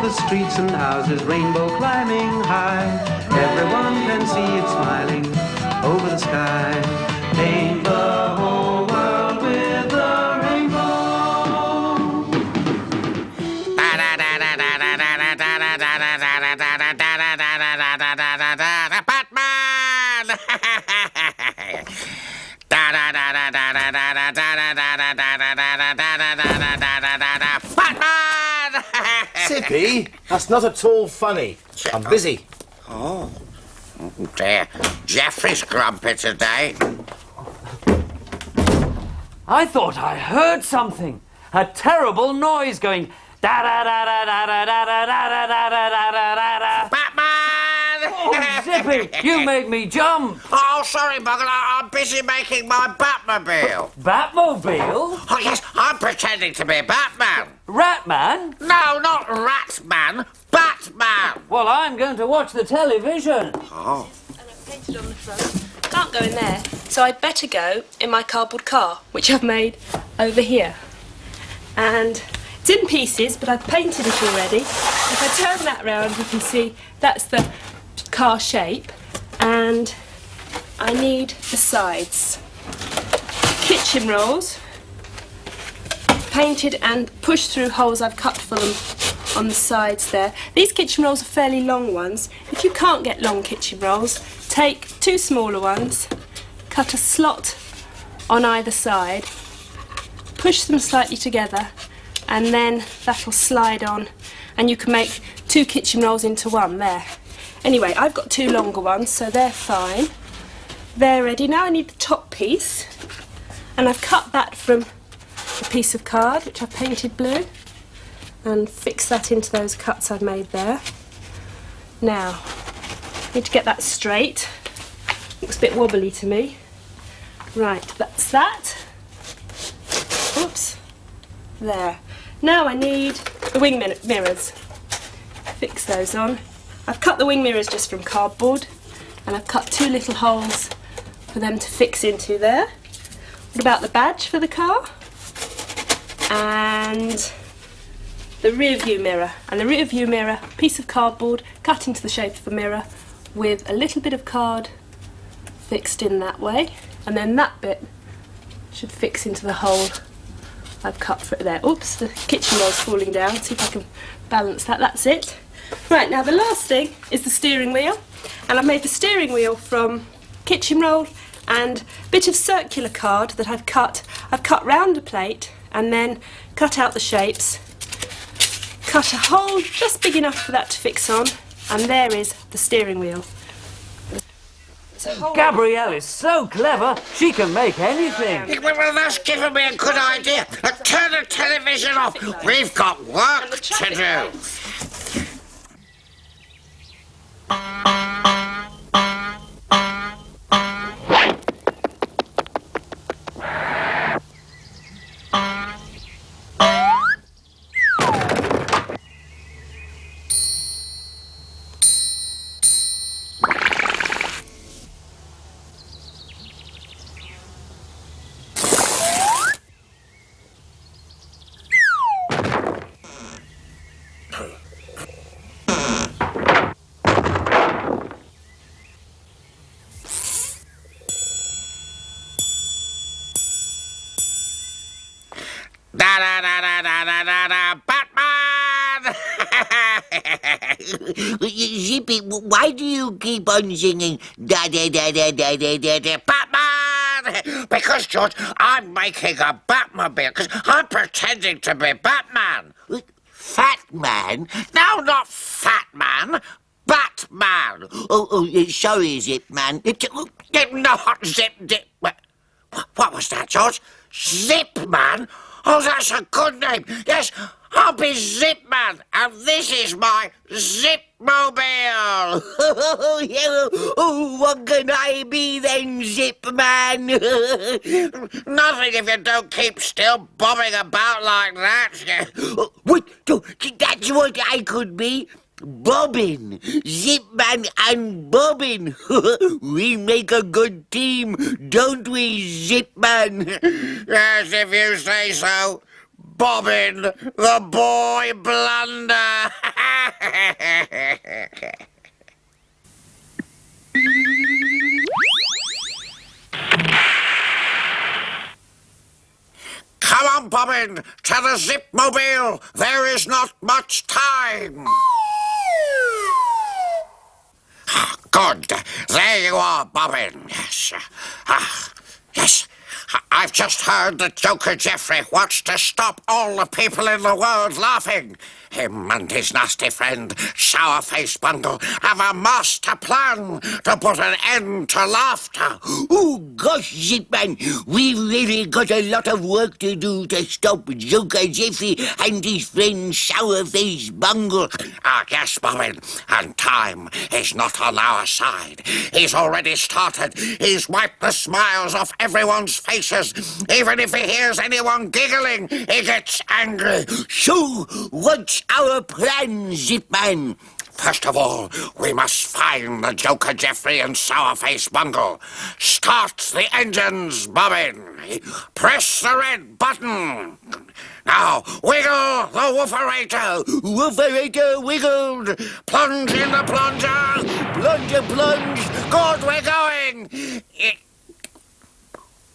the streets and houses, rainbow climbing high. Everyone can see it smiling over the sky. Paint the whole world with a rainbow. Batman! Batman! Zippy, that's not at all funny. I'm busy. Oh, dear. Geoffrey's grumpy today. I thought I heard something. A terrible noise going da da da da da da da da da da da da da da. Batman! Oh, Zippy, you made me jump. Oh, sorry, Bungle. I'm busy making my Batmobile. Batmobile? Oh, yes, I'm pretending to be Batman. Ratman? No, not Ratman. Batman. Well, I'm going to watch the television. Oh. And I've painted on the front. Can't go in there, so I'd better go in my cardboard car, which I've made over here. And it's in pieces, but I've painted it already. If I turn that round, you can see that's the car shape, and I need the sides. Kitchen rolls, painted and pushed through holes I've cut for them on the sides there. These kitchen rolls are fairly long ones. If you can't get long kitchen rolls, take two smaller ones, cut a slot on either side, push them slightly together, and then that'll slide on, and you can make two kitchen rolls into one there. Anyway, I've got two longer ones, so they're fine. They're ready. Now I need the top piece, and I've cut that from a piece of card, which I've painted blue, and fix that into those cuts I've made there. Now, I need to get that straight. Looks a bit wobbly to me. Right, that's that. Oops. There. Now I need the wing mirrors. Fix those on. I've cut the wing mirrors just from cardboard, and I've cut two little holes for them to fix into there. What about the badge for the car? And the rear view mirror. And the rear view mirror, piece of cardboard cut into the shape of a mirror with a little bit of card fixed in that way. And then that bit should fix into the hole I've cut for it there. Oops, the kitchen roll's falling down. See if I can balance that. That's it. Right, now the last thing is the steering wheel. And I've made the steering wheel from kitchen roll and a bit of circular card that I've cut. I've cut round a plate and then cut out the shapes. Cut a hole just big enough for that to fix on. And there is the steering wheel. Gabrielle is so clever, she can make anything. Well, that's given me a good idea. Turn the television off. We've got work to do. Da da da da da da da da Batman! Zippy, why do you keep on singing da da da da da da da da Batman! Because, George, I'm making a Batmobile, because I'm pretending to be Batman. Fat man? No, not Fat Man. Batman. Sorry, Zipman. Not Zip. What was that, George? Zipman? Oh, that's a good name. Yes, I'll be Zipman, and this is my Zipmobile. What can I be then, Zipman? Nothing if you don't keep still bobbing about like that. What? That's what I could be. Bobbin, Zipman and Bobbin. We make a good team, don't we, Zipman? Yes, if you say so. Bobbin, the boy Blunder. Come on, Bobbin, to the Zipmobile. There is not much time. Good. There you are, Bobbin. Yes. Yes. I've just heard that Joker Geoffrey wants to stop all the people in the world laughing. Him and his nasty friend, Sourface Bungle, have a master plan to put an end to laughter. Oh, gosh, Zipman, we've really got a lot of work to do to stop Joker Geoffrey and his friend Sourface Bungle. Yes, Bobbin, and time is not on our side. He's already started. He's wiped the smiles off everyone's faces. Even if he hears anyone giggling, he gets angry. So, what's our plan, Zipman? First of all, we must find the Joker Geoffrey and Sourface Bungle. Start the engines, Bobbin. Press the red button. Now, wiggle the wooferator. Wooferator wiggled. Plunge in the plunger. Plunger plunge. Good, we're going.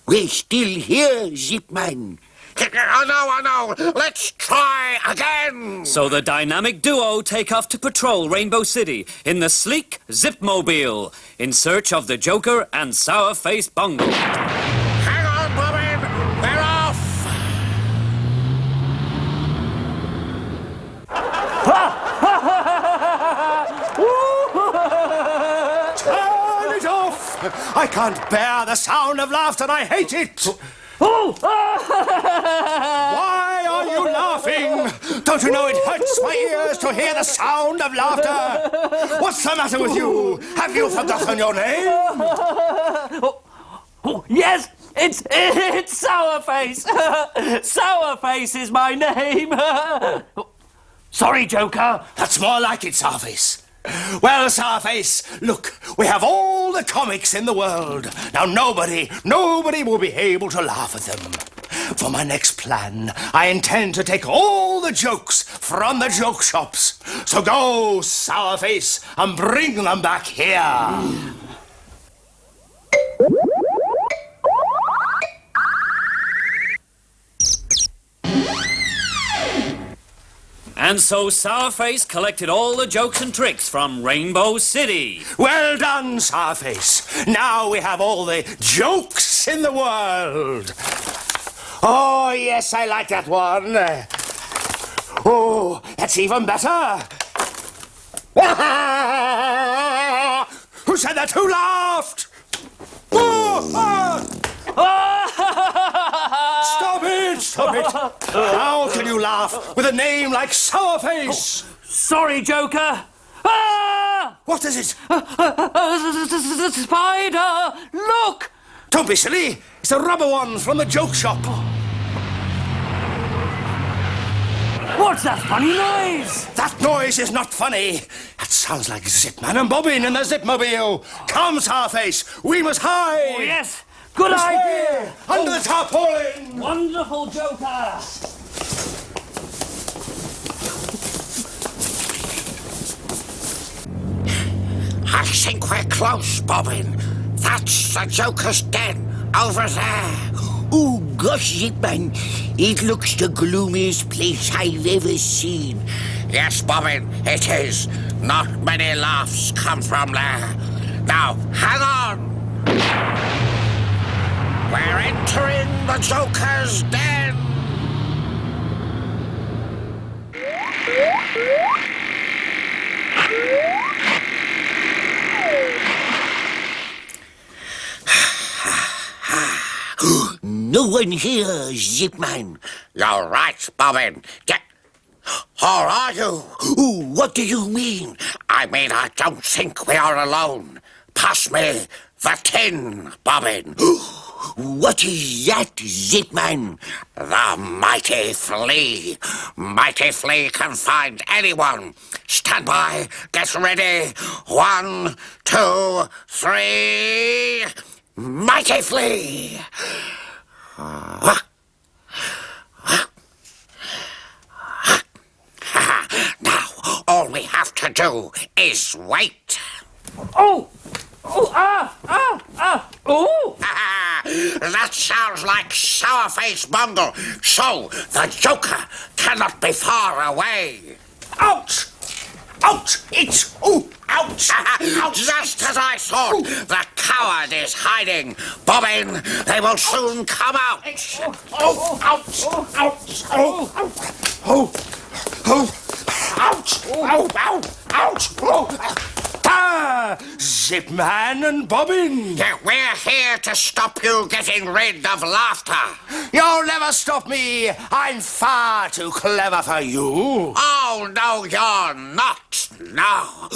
We're still here, Zipman. Oh, no. Let's try again. So the dynamic duo take off to patrol Rainbow City in the sleek Zipmobile in search of the Joker and Sourface Bungle. Hang on, Bobbin. We're off. Turn it off! I can't bear the sound of laughter. I hate it. Why are you laughing? Don't you know it hurts my ears to hear the sound of laughter? What's the matter with you? Have you forgotten your name? Yes, it's Sourface. Sourface is my name. Sorry, Joker. That's more like it, Sourface. Well, Sourface, look, we have all the comics in the world. Now nobody will be able to laugh at them. For my next plan, I intend to take all the jokes from the joke shops. So go, Sourface, and bring them back here. And so Sourface collected all the jokes and tricks from Rainbow City. Well done, Sourface. Now we have all the jokes in the world. Oh, yes, I like that one. Oh, that's even better. Who said that? Who laughed? Stop it! Stop it! How can you laugh with a name like Sourface? Sorry, Joker. Ah! What is it? The spider! Look! Don't be silly. It's a rubber one from the joke shop. What's that funny noise? That noise is not funny. That sounds like Zipman and Bobbin in the Zipmobile. Come, Sourface. We must hide. Oh, yes. Good idea. Under the tarpaulin. Wonderful, Joker. I think we're close, Bobbin. That's the Joker's den over there. Oh, gosh, Zipman, it looks the gloomiest place I've ever seen. Yes, Bobbin, it is. Not many laughs come from there. Now, hang on. We're entering the Joker's den. No one here, Zipman. You're right, Bobbin. Or are you? Oh, what do you mean? I mean, I don't think we are alone. Pass me the tin, Bobbin. What is that, Zipman? The mighty flea. Mighty flea can find anyone. Stand by. Get ready. 1, 2, 3. Mighty flea. to do is wait. Oh! Oh! Oh! That sounds like Sourface Bungle, so the Joker cannot be far away. Ouch! Ouch! It's... Oh! Ouch! Just as I thought, the coward is hiding. Bobbin, they will soon come out. Oh! Ouch! Ouch! Oh! Oh! Oh! Ouch! Ow! Ow! Ouch! Oh! Ah! Zipman and Bobbin! We're here to stop you getting rid of laughter. You'll never stop me! I'm far too clever for you! Oh, no, you're not. No.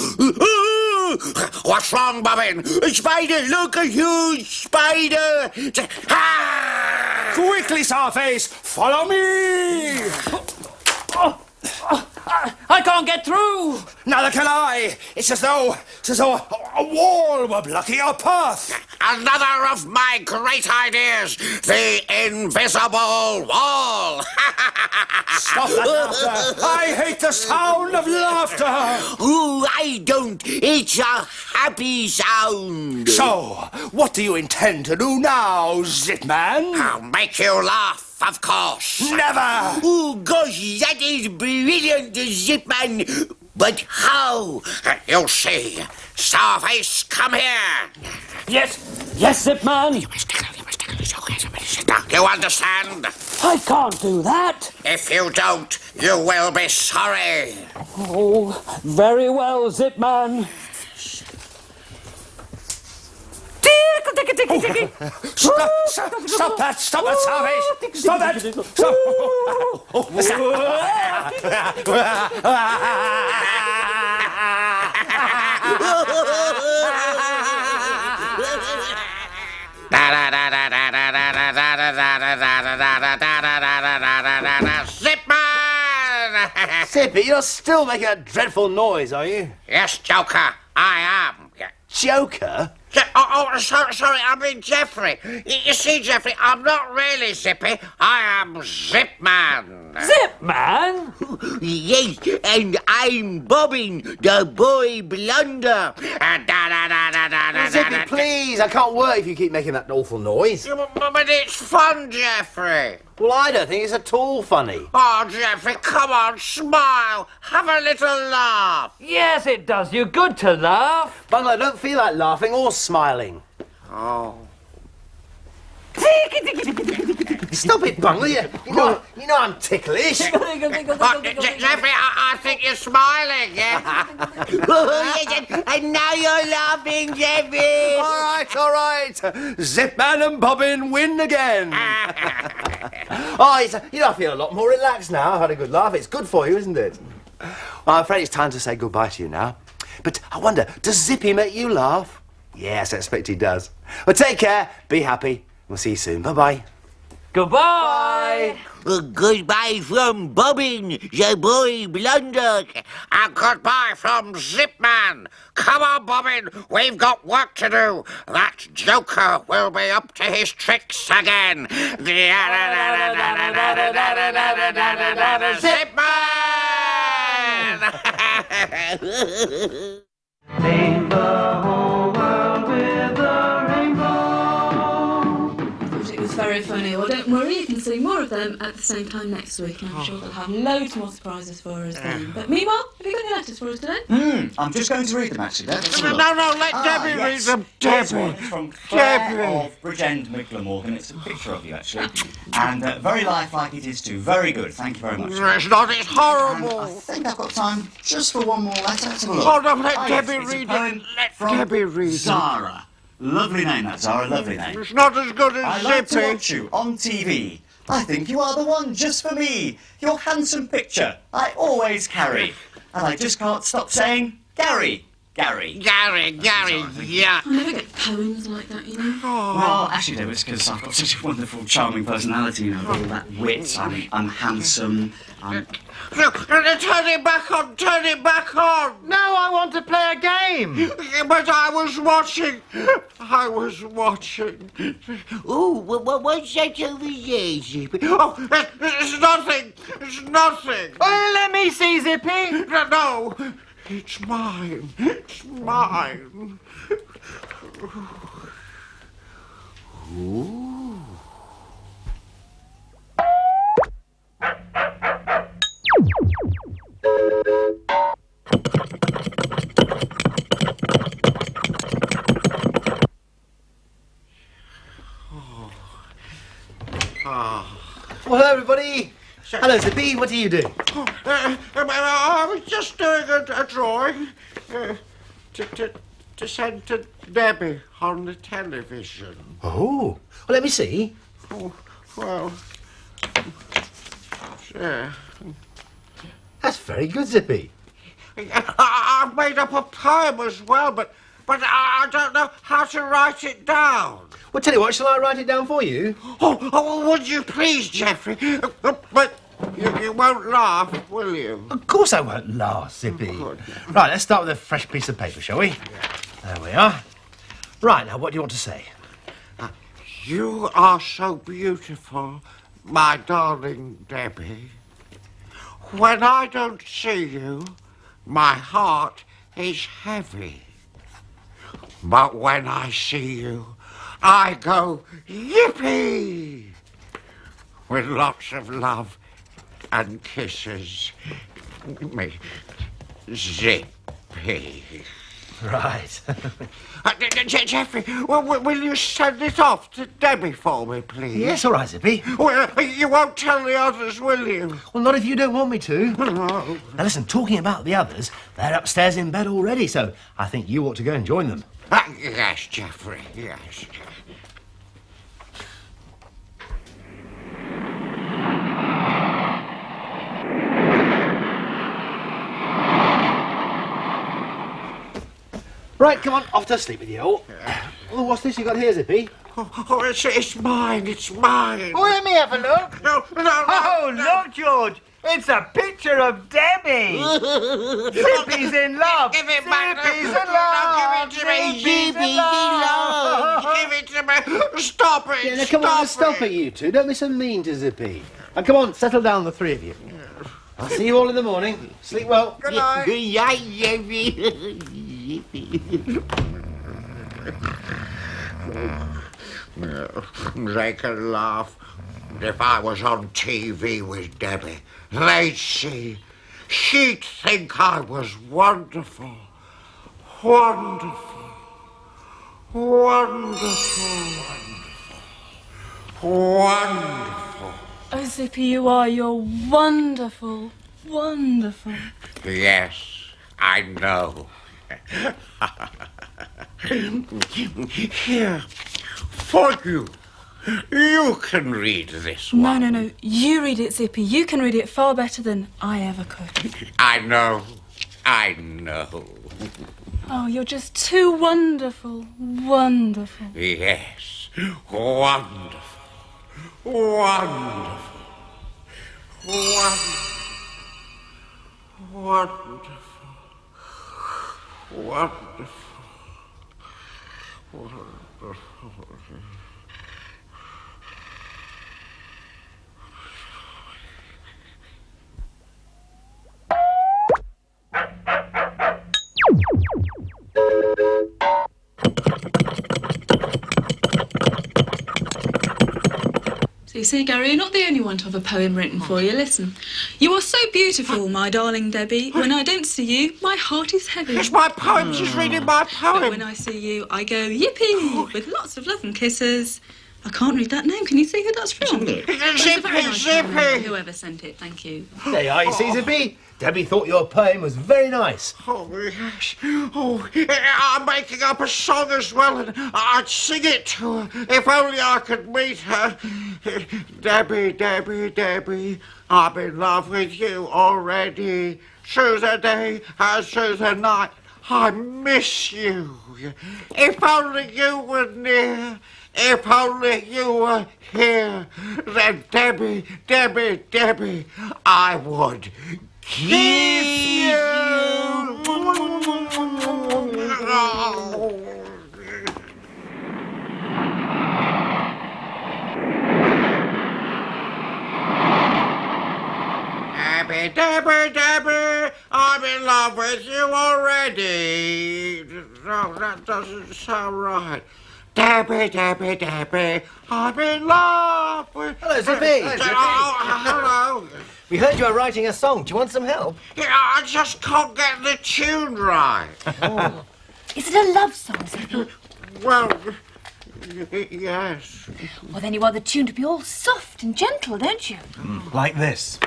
What's wrong, Bobbin? A spider! Look, a huge spider! Ah! Quickly, Sourface! Follow me! I can't get through! Neither can I! It's as though a wall were blocking our path! Another of my great ideas, the invisible wall. Stop that laughter! I hate the sound of laughter! Ooh, I don't. It's a happy sound. So, what do you intend to do now, Zipman? I'll make you laugh, of course. Never! Oh, gosh, that is brilliant, Zipman. But how? You'll see. Sourface, come here. Yes, Zipman. You understand? I can't do that. If you don't, you will be sorry. Oh, very well, Zipman. Stop that, Sourface! Stop that! Zipman! Zippy, you're still making a dreadful noise, are you? Yes, Joker, I am. Joker? Sorry, I mean Geoffrey. You see, Geoffrey, I'm not really Zippy. I am Zipman. Zipman? Yes, and I'm Bobbin, the boy Blunder. Zippy, please, I can't work if you keep making that awful noise. But it's fun, Geoffrey. Well, I don't think it's at all funny. Oh, Geoffrey, come on, smile. Have a little laugh. Yes, it does you good to laugh. Bungle, I don't feel like laughing or smiling. Oh. Stop it, Bungle. You know I'm ticklish. Geoffrey, I think you're smiling, yeah? Oh, yes, and now you're laughing, Jeffy. All right. Zipman and Bobbin win again. I feel a lot more relaxed now. I've had a good laugh. It's good for you, isn't it? Well, I'm afraid it's time to say goodbye to you now. But I wonder, does Zippy make you laugh? Yes, I expect he does. Well, take care. Be happy. We'll see you soon. Bye-bye. Goodbye. Goodbye from Bobbin, the boy Blunder. And goodbye from Zipman. Come on, Bobbin, we've got work to do. That Joker will be up to his tricks again. Zipman! Paint the whole world with a rainbow. It was very funny. Well, don't worry, you can see more of them at the same time next week. And I'm sure they'll have loads more surprises for us then. But meanwhile, have you got any letters for us today? I'm just going to read them actually. Let's have a look. No, let Debbie read them. Here's one. Debbie. It's from Claire of Bridgend, Micklemorgan. It's a picture of you actually. And very lifelike it is too. Very good. Thank you very much. It's not, it's And horrible. I think I've got time just for one more letter. Let's have a look. Hold on, let yes, Debbie it's a read poem it. Let from Debbie read it. Zara. Lovely name that, Zara. Lovely name. It's not as good I as like to Zippy. watch you on TV. I think you are the one just for me. Your handsome picture I always carry. And I just can't stop saying, Gary. Gary, yeah. I never get poems like that, you know. Well, actually, no, it's because I've got such a wonderful, charming personality, you know, with all that wit. I'm handsome. No, turn it back on, No, I want to play a game. But I was watching. Oh, what's that over there, Zippy? Oh, it's nothing. Oh, let me see, Zippy. No. It's mine. It's mine. Ooh. Well, hello, everybody. Hello, Zippy. What do you do? I was just doing a drawing to send to Debbie on the television. Oh. Well, let me see. Oh, well, yeah. That's very good, Zippy. I've made up a poem as well, but I don't know how to write it down. Well, tell you what, shall I write it down for you? Oh, would you please, Geoffrey? But you won't laugh, will you? Of course I won't laugh, Zippy. Good. Right, let's start with a fresh piece of paper, shall we? There we are. Right, now, what do you want to say? You are so beautiful, my darling Debbie. When I don't see you, my heart is heavy. But when I see you, I go yippee! With lots of love and kisses. Me, Zippy. Right. Geoffrey, will you send it off to Debbie for me, please? Yes, all right, Zippy. Well, you won't tell the others, will you? Well, not if you don't want me to. No. Now, listen, talking about the others, they're upstairs in bed already, so I think you ought to go and join them. Yes, Geoffrey, yes. Right, come on, off to sleep with you all. Well, what's this you got here, Zippy? Oh, it's mine, it's mine. Oh, let me have a look. No. Oh, look, George. It's a picture of Debbie. Zippy's in love. Give it back. Zippy's in love. Give it to me. Zippy's in love. Give it to me. Stop it. Yeah, now, come on, stop it, you two. Don't be so mean to Zippy. And come on, settle down, the three of you. I'll see you all in the morning. Sleep well. Good night. Good night, Debbie. They can laugh. If I was on TV with Debbie, they'd see. She'd think I was wonderful. Wonderful. Oh, Zippy, you are. You're wonderful. Wonderful. Yes, I know. Here, for you. You can read this one. No. You read it, Zippy. You can read it far better than I ever could. I know. Oh, you're just too wonderful. Wonderful. Yes, wonderful. Wonderful. So you see, Gary, you're not the only one to have a poem written for you. Listen. You are so beautiful, my darling Debbie. When I don't see you, my heart is heavy. It's my poem. She's reading my poem. But when I see you, I go yippee with lots of love and kisses. I can't read that name. Can you see who that's from? Zippy. Whoever sent it, thank you. There you are, you see, Zippy. Debbie thought your poem was very nice. Oh, yes. Oh, I'm making up a song as well, and I'd sing it to her if only I could meet her. Debbie, I'm in love with you already. Through the day and through the night, I miss you. If only you were near. If only you were here, then Debbie, I would kiss you. Debbie, I'm in in love with you already. No, that doesn't sound right. Debbie, Debbie, Debbie, I'm in love with... Hello, Zippy. Oh, hello. We heard you were writing a song. Do you want some help? Yeah, I just can't get the tune right. Is it a love song, Zippy? Well, yes. Well, then you want the tune to be all soft and gentle, don't you? Like this.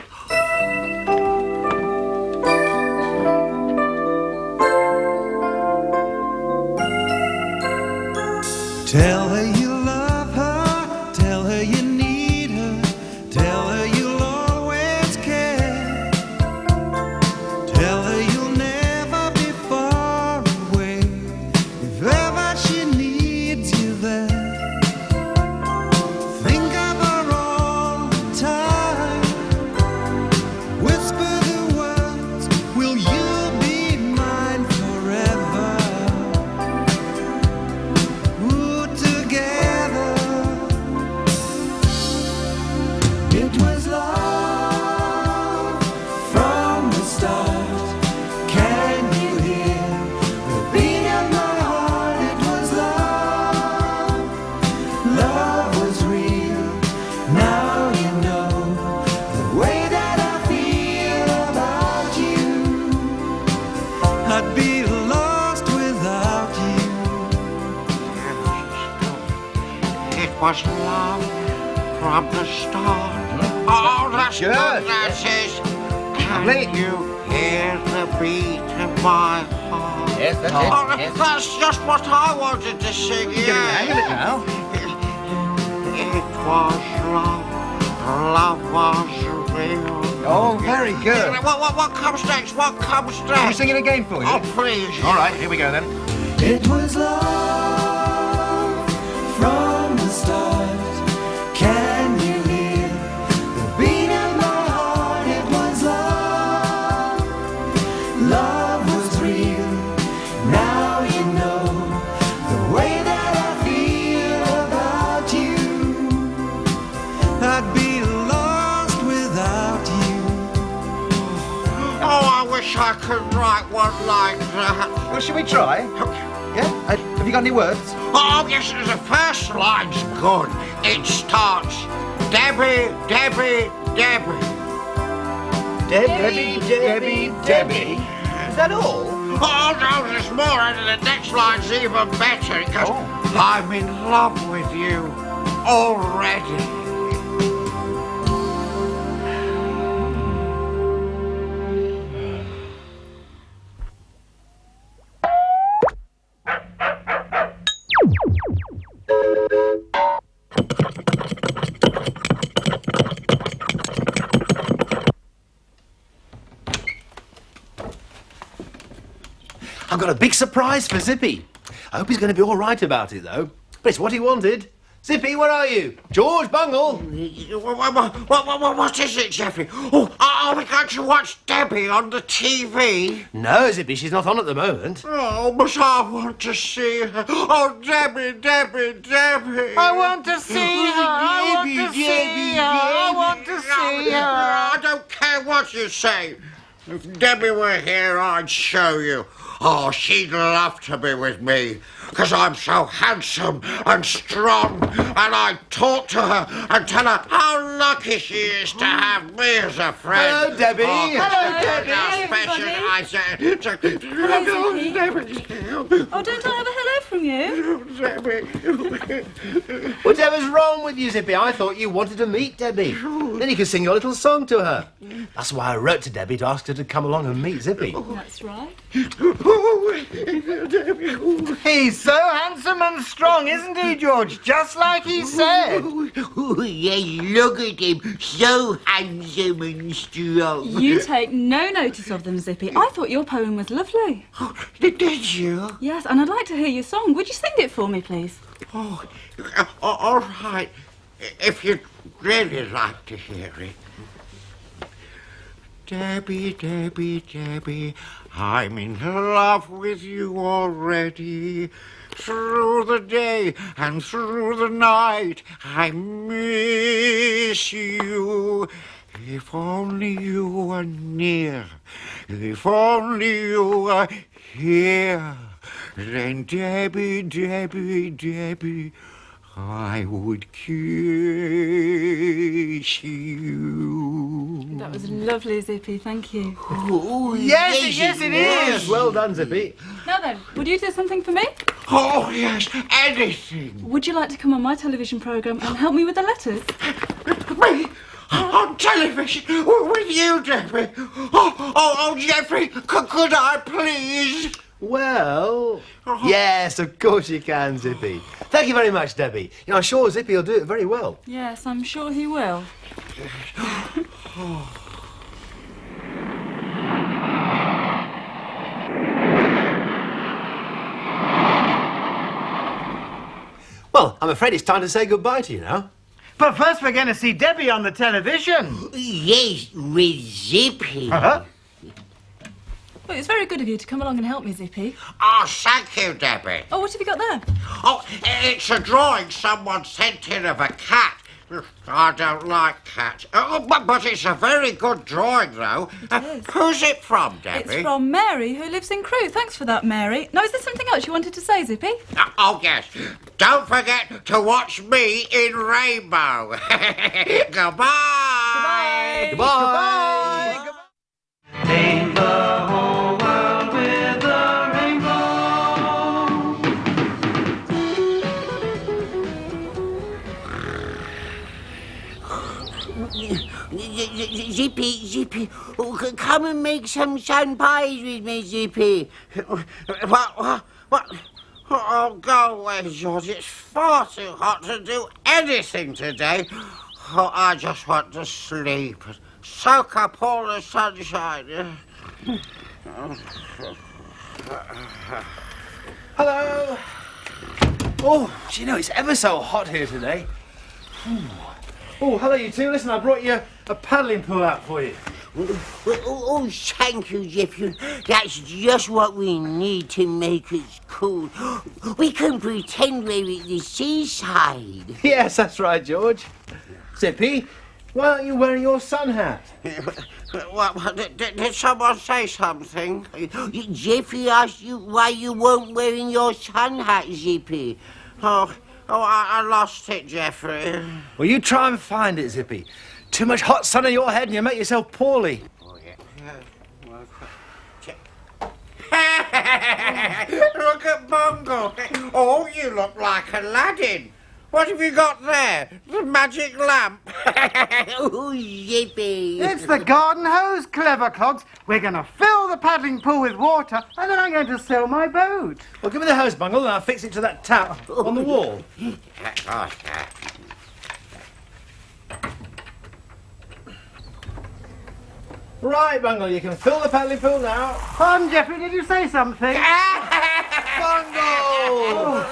Tell her you love her, tell her you need her, tell her you'll always care. Tell her you'll never be far away, if ever she needs you there. Think of her all the time, whisper the words, will you be mine forever? Together, it was love from the start. Can you hear the beat of my heart? It was love, love was real. Now you know the way that I feel about you. I'd be lost without you. It was love from the start. Oh, that's Good. good, that is. Can you hear the beat of my heart? Yes, that's it. Oh, Yes. that's just what I wanted to sing, Getting the hang of it now. It was love was real. Oh, very good. What comes next? What comes Can we next? sing it again for you? Oh, please. All right, here we go then. It was love from the start. Can you hear the beat of my heart? It was love, love was real. Now you know the way that I feel about you. I'd be lost without you. Oh, I wish I could write one like that. Well, should we try? Yeah? Have you got any words? Oh, yes, the first line's good. It starts, Debbie, Debbie, Debbie. Debbie, Debbie, Debbie. Is that all? Oh, no, there's more, and the next line's even better. It goes, I'm in love with you already. I've got a big surprise for Zippy. I hope he's going to be all right about it, though. But it's what he wanted. Zippy, where are you? George Bungle! What is it, Geoffrey? Oh, are we going to watch Debbie on the TV? No, Zippy, she's not on at the moment. Oh, but I want to see her. Oh, Debbie, Debbie, Debbie. I want to see her. I want to see her. I want to see her. I don't care what you say. If Debbie were here, I'd show you. Oh, she'd love to be with me, because I'm so handsome and strong, and I'd talk to her and tell her how lucky she is to have me as a friend. Hello, Debbie. Hello, Debbie. How special Hello, I said. Hello, Zippy. Debbie. Oh, don't I have a hello from you? Debbie. Whatever's wrong with you, Zippy? I thought you wanted to meet Debbie. Then you could sing your little song to her. That's why I wrote to Debbie to ask her to come along and meet Zippy. That's right. He's so handsome and strong, isn't he, George? Just like he said. Yes, look at him, so handsome and strong. You take no notice of them, Zippy. I thought your poem was lovely. Did you? Yes, and I'd like to hear your song. Would you sing it for me, please? Oh, all right. If you'd really like to hear it. Debbie, Debbie, Debbie, I'm in love with you already. Through the day and through the night, I miss you. If only you were near, if only you were here, then Debbie, Debbie, Debbie, I would kiss you. That was lovely, Zippy. Thank you. Oh, Yes, it is. Well done, Zippy. Now then, would you do something for me? Oh, yes, anything. Would you like to come on my television programme and help me with the letters? Me? On television? With you, Debbie? Oh, Geoffrey, could I please? Well, yes, of course you can, Zippy. Thank you very much, Debbie. You know, I'm sure Zippy will do it very well. Yes, I'm sure he will. Well, I'm afraid it's time to say goodbye to you now. But first we're going to see Debbie on the television. Yes, with Zippy. Uh-huh. Well, it's very good of you to come along and help me, Zippy. Oh, thank you, Debbie. Oh, what have you got there? Oh, it's a drawing someone sent in of a cat. I don't like cats. Oh, but it's a very good drawing, though. It is. Who's it from, Debbie? It's from Mary, who lives in Crewe. Thanks for that, Mary. Now, is there something else you wanted to say, Zippy? Oh, yes. Don't forget to watch me in Rainbow. Goodbye. Goodbye. Goodbye. Paint the whole world with a rainbow. Zippy, oh, come and make some sun pies with me, Zippy. What? Oh, go away, George. It's far too hot to do anything today. Oh, I just want to sleep and soak up all the sunshine. Hello. Oh, do you know, it's ever so hot here today. Oh, hello, you two. Listen, I brought you a paddling pool out for you. Oh, thank you, Zippy. That's just what we need to make us cool. We can pretend we're at the seaside. Yes, that's right, George. Zippy, why aren't you wearing your sun hat? Did someone say something? Zippy asked you why you weren't wearing your sun hat, Zippy. Oh, I lost it, Geoffrey. Well, you try and find it, Zippy. Too much hot sun on your head and you make yourself poorly. Oh, yeah. Look at Bungle. Oh, you look like Aladdin. What have you got there? The magic lamp. Oh, Zippy. It's the garden hose, clever clogs. We're going to fill the paddling pool with water and then I'm going to sail my boat. Well, give me the hose, Bungle, and I'll fix it to that tap on the wall. Right, Bungle, you can fill the paddling pool now. Geoffrey, did you say something? Bungle!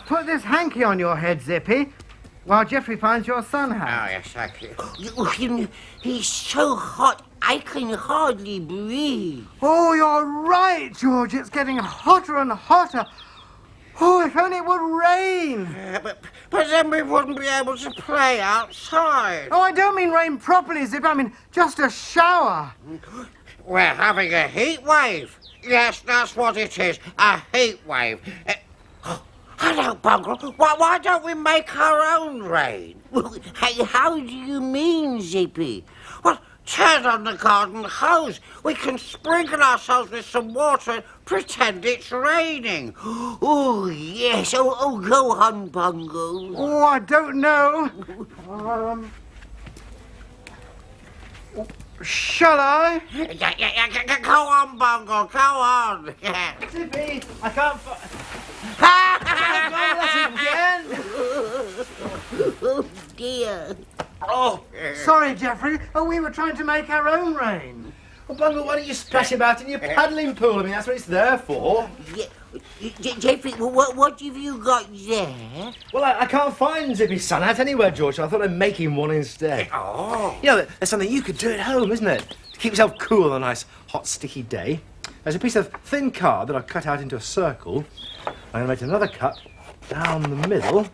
Put this hanky on your head, Zippy, while Geoffrey finds your sun Oh, hat. yes, thank you. He's so hot, I can hardly breathe. Oh, you're right, George. It's getting hotter and hotter. Oh, if only it would rain. But then we wouldn't be able to play outside. Oh, I don't mean rain properly, Zip. I mean just a shower. We're having a heat wave. Yes, that's what it is, a heat wave. Hello, Bungle. Why don't we make our own rain? Hey, how do you mean, Zippy? Well, turn on the garden hose. We can sprinkle ourselves with some water and pretend it's raining. Oh, yes. Oh, go on, Bungle. Oh, I don't know. Shall I? Yeah, go on, Bungle, go on. Zippy, I can't find... Oh dear. Oh, sorry, Geoffrey. Oh, we were trying to make our own rain. Well, Bungle, why don't you splash about in your paddling pool? I mean, that's what it's there for. Geoffrey, what have you got there? Well, I can't find Zippy's sun hat anywhere, George, so I thought I'd make him one instead. Oh. You know, there's something you could do at home, isn't it? To keep yourself cool on a nice, hot, sticky day. There's a piece of thin card that I've cut out into a circle. I'm going to make another cut down the middle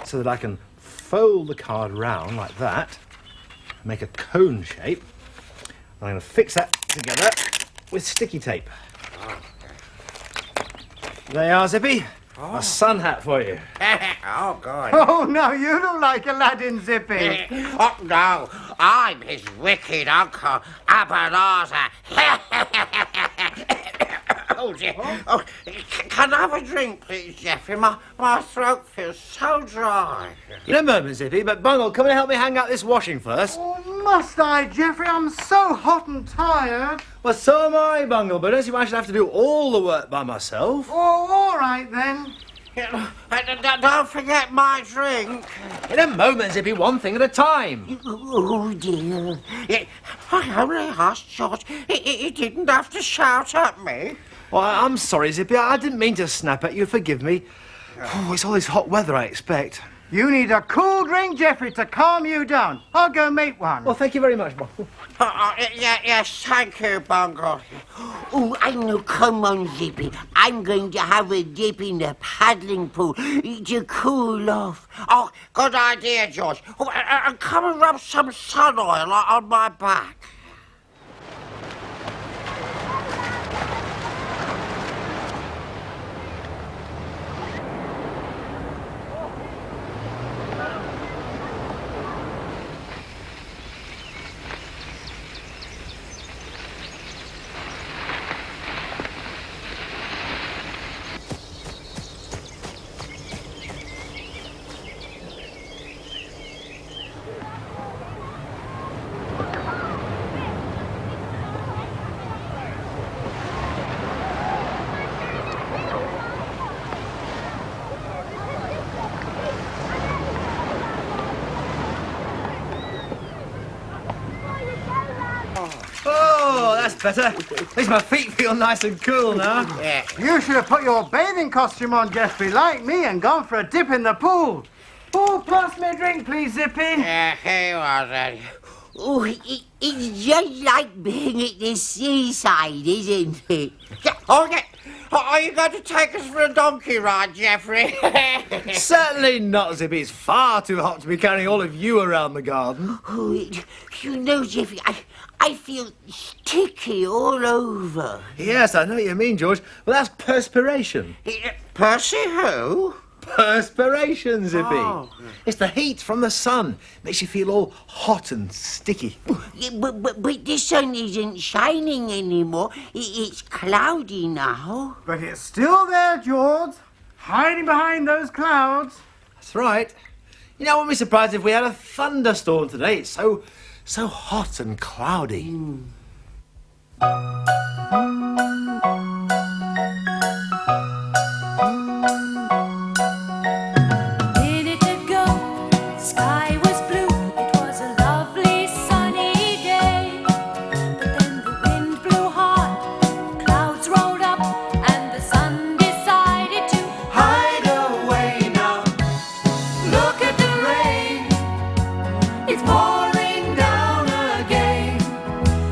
so that I can fold the card round like that, make a cone shape. I'm going to fix that together with sticky tape. There you are, Zippy. Oh. A sun hat for you. Oh, God. Oh, no, you look like Aladdin, Zippy. Oh, no, I'm his wicked uncle, Abernatha. Oh, dear. Oh, can I have a drink, please, Geoffrey? My throat feels so dry. In a moment, Zippy, but Bungle, come and help me hang out this washing first. Oh, must I, Geoffrey? I'm so hot and tired. Well, so am I, Bungle, but I don't see why I should have to do all the work by myself. Oh, all right, then. Don't forget my drink. In a moment, Zippy, one thing at a time. Oh dear. Yeah, I only asked George. He didn't have to shout at me. Well, I'm sorry, Zippy. I didn't mean to snap at you. Forgive me. Oh, it's all this hot weather, I expect. You need a cool drink, Geoffrey, to calm you down. I'll go make one. Well, thank you very much, Bungle. Yes, thank you, Bungle. Oh, I know. Come on, Zippy. I'm going to have a dip in the paddling pool to cool off. Oh, good idea, George. Oh, and come and rub some sun oil on my back. Oh, that's better. At least my feet feel nice and cool now. Yeah. You should have put your bathing costume on, Geoffrey, like me, and gone for a dip in the pool. Oh, pass me a drink, please, Zippy. Yeah, here you are, then. Oh, it's just like being at the seaside, isn't it? Yeah. Oh, yeah. Are you going to take us for a donkey ride, Geoffrey? Certainly not, Zippy. It's far too hot to be carrying all of you around the garden. Oh, you know, Geoffrey, I feel sticky all over. Yes, I know what you mean, George. Well, that's perspiration. Percy who? Perspiration, Zippy. Oh. It's the heat from the sun. Makes you feel all hot and sticky. Yeah, but the sun isn't shining anymore. It's cloudy now. But it's still there, George. Hiding behind those clouds. That's right. You know, I wouldn't be surprised if we had a thunderstorm today. It's so hot and cloudy. Minute ago, the sky was blue. It was a lovely sunny day. But then the wind blew hard, clouds rolled up, and the sun decided to hide away now. Look at the rain, it's pouring down again.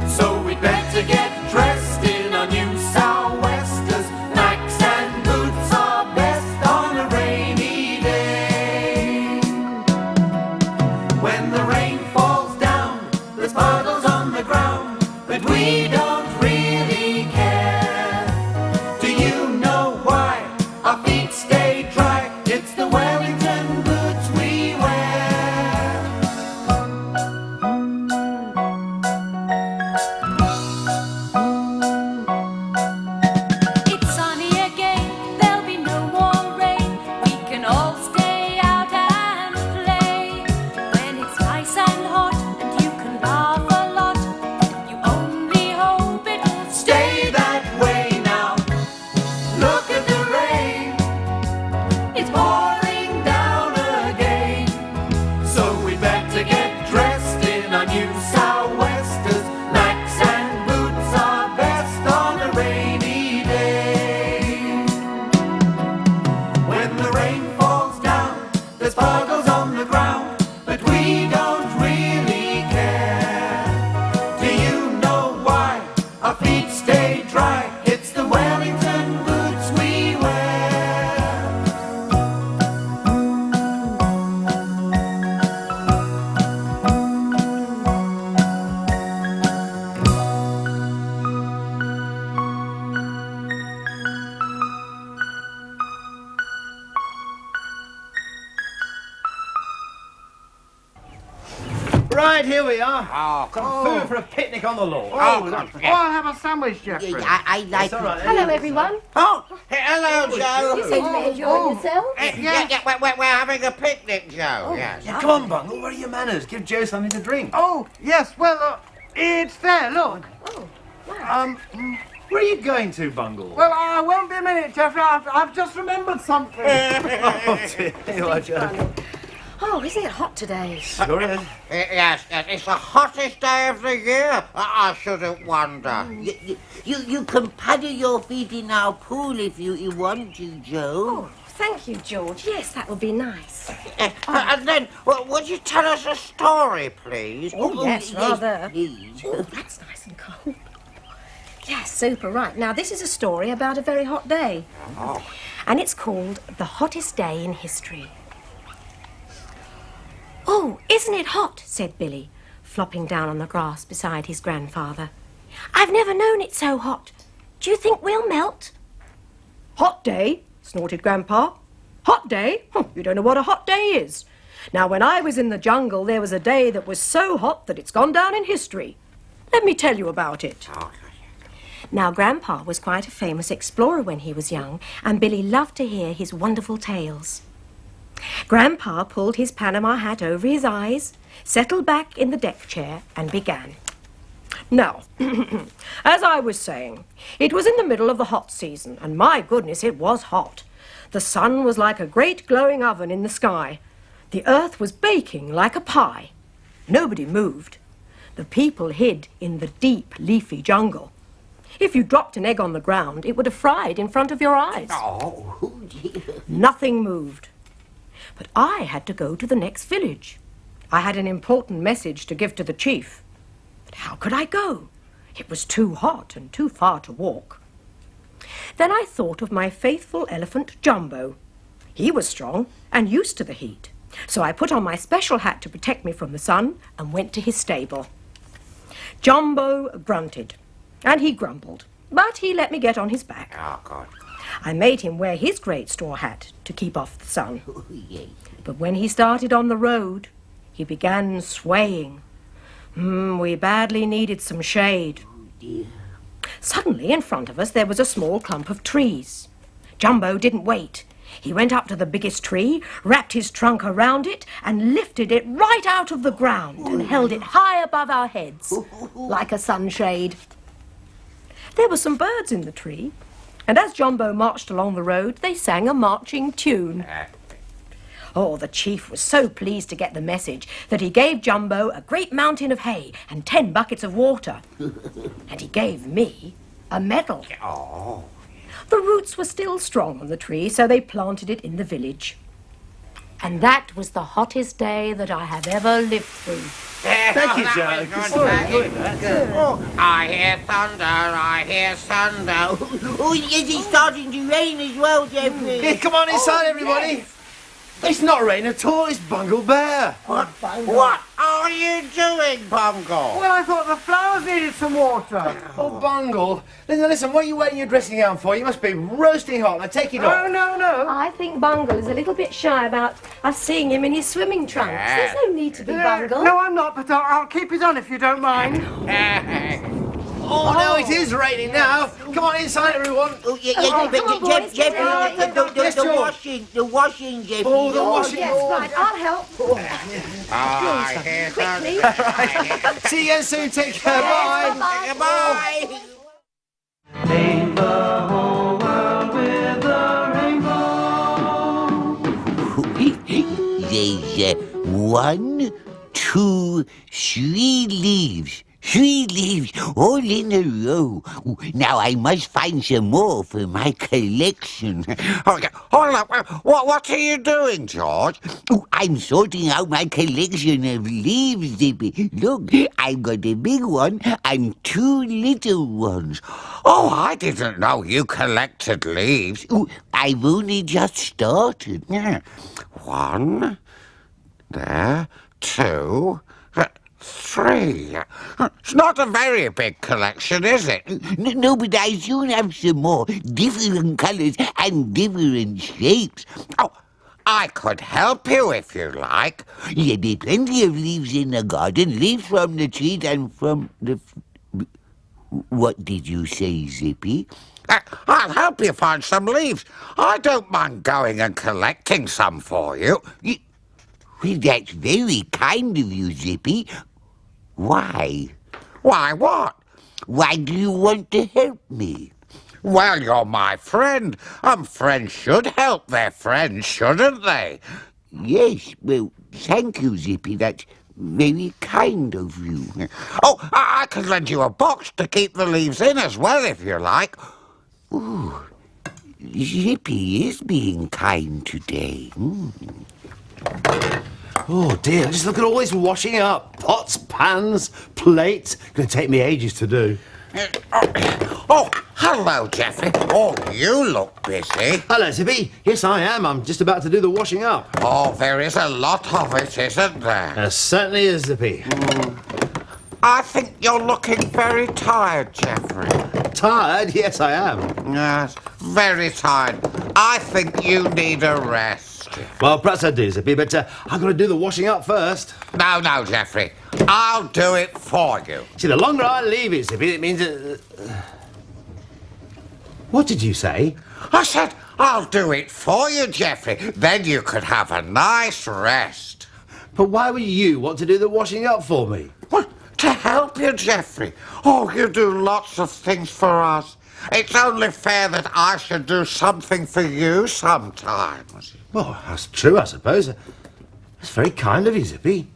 So we'd better get dressed in our new sou'westers. Knacks and boots are best on a rainy day. When the rain falls down, there's puddles on the ground, but we don't really care. Do you know why our feet stay dry? It's the Wellington boots we wear. It's sunny again, there'll be no more rain. We can all stay out and play. When it's nice and hot and you can laugh Right, here we are. Oh, Some food for a picnic on the lawn. Oh, God. Oh, I'll have a sandwich, Geoffrey. I like It's all right. Hello, everyone. Oh, hello, Joe. You seem to be enjoying yourself. We're having a picnic, Joe. Yes. Yeah, come on, Bungle. What are your manners? Give Joe something to drink. Oh, yes, well, it's there, look. Oh, wow. Where are you going to, Bungle? Well, I won't be a minute, Geoffrey. I've just remembered something. Oh, dear. You are, Joe. Oh, isn't it hot today? Sure is. Yes, it's the hottest day of the year. I shouldn't wonder. You can paddle your feet in our pool if you want to, Joe. Oh, thank you, George. Yes, that would be nice. And then, would you tell us a story, please? Oh, yes, rather. Please. Oh, that's nice and cold. Yes, super right. Now, this is a story about a very hot day. Oh. And it's called The Hottest Day in History. Oh, isn't it hot? Said Billy, flopping down on the grass beside his grandfather. I've never known it so hot. Do you think we'll melt? Hot day? Snorted Grandpa. Hot day? You don't know what a hot day is. Now, when I was in the jungle, there was a day that was so hot that it's gone down in history. Let me tell you about it. Now, Grandpa was quite a famous explorer when he was young, and Billy loved to hear his wonderful tales. Grandpa pulled his Panama hat over his eyes, settled back in the deck chair, and began. Now, as I was saying, it was in the middle of the hot season, and my goodness, it was hot. The sun was like a great glowing oven in the sky. The earth was baking like a pie. Nobody moved. The people hid in the deep, leafy jungle. If you dropped an egg on the ground, it would have fried in front of your eyes. Oh, dear. Nothing moved. But I had to go to the next village. I had an important message to give to the chief. But how could I go? It was too hot and too far to walk. Then I thought of my faithful elephant, Jumbo. He was strong and used to the heat. So I put on my special hat to protect me from the sun and went to his stable. Jumbo grunted, and he grumbled, but he let me get on his back. Oh, God. I made him wear his great straw hat to keep off the sun. But when he started on the road, he began swaying. We badly needed some shade. Suddenly, in front of us, there was a small clump of trees. Jumbo didn't wait. He went up to the biggest tree, wrapped his trunk around it, and lifted it right out of the ground and held it high above our heads, like a sunshade. There were some birds in the tree, and as Jumbo marched along the road, they sang a marching tune. Oh, the chief was so pleased to get the message that he gave Jumbo a great mountain of hay and 10 buckets of water. And he gave me a medal. Oh. The roots were still strong on the tree, so they planted it in the village. And that was the hottest day that I have ever lived through. Thank you, Joe. Good. Oh, I hear thunder, I hear thunder. Oh, yes, it's starting to rain as well, Geoffrey. Here, come on inside, everybody. It's not rain at all. It's Bungle Bear. What are you doing, Bungle? Well, I thought the flowers needed some water. Oh, Bungle. Listen, what are you wearing your dressing gown for? You must be roasting hot. Now take it off. Oh, no. I think Bungle is a little bit shy about us seeing him in his swimming trunks. There's no need to be Bungle. No, I'm not, but I'll keep it on if you don't mind. Oh, no, it is raining now. Come on inside, everyone. Oh, yeah, Oh, but come on, boys. Geoffrey, Yes, the George. washing, Geoffrey. Oh, the washing. Yes, right, I'll help. I hear Quickly. thunder. See you again soon. Take care. Bye. Goodbye. Paint the whole world with a rainbow. There's 1, 2, 3 leaves. 3 leaves, all in a row. Now I must find some more for my collection. Okay, hold up. What are you doing, George? I'm sorting out my collection of leaves, Zippy. Look, I've got a big one and 2 little ones. Oh, I didn't know you collected leaves. I've only just started. Yeah. 1, there, 2, 3. It's not a very big collection, is it? No, but I soon have some more, different colours and different shapes. Oh, I could help you if you like. There'll be plenty of leaves in the garden, leaves from the trees and from the... What did you say, Zippy? I'll help you find some leaves. I don't mind going and collecting some for you. Well, that's very kind of you, Zippy. Why? Why what? Why do you want to help me? Well, you're my friend, and friends should help their friends, shouldn't they? Yes, well, thank you, Zippy. That's very kind of you. Oh, I can lend you a box to keep the leaves in as well, if you like. Ooh, Zippy is being kind today. Oh dear, just look at all this washing up. Pots, pans, plates. Gonna take me ages to do. Oh, hello, Geoffrey. Oh, you look busy. Hello, Zippy. Yes, I am. I'm just about to do the washing up. Oh, there is a lot of it, isn't there? There certainly is, Zippy. I think you're looking very tired, Geoffrey. Tired? Yes, I am. Yes, very tired. I think you need a rest. Well, perhaps I do, Zippy, but I've got to do the washing up first. No, Geoffrey. I'll do it for you. See, the longer I leave it, Zippy, it means... What did you say? I said I'll do it for you, Geoffrey. Then you could have a nice rest. But why would you want to do the washing up for me? What? To help you, Geoffrey. Oh, you do lots of things for us. It's only fair that I should do something for you sometimes. Well, that's true, I suppose. That's very kind of you, Zippy.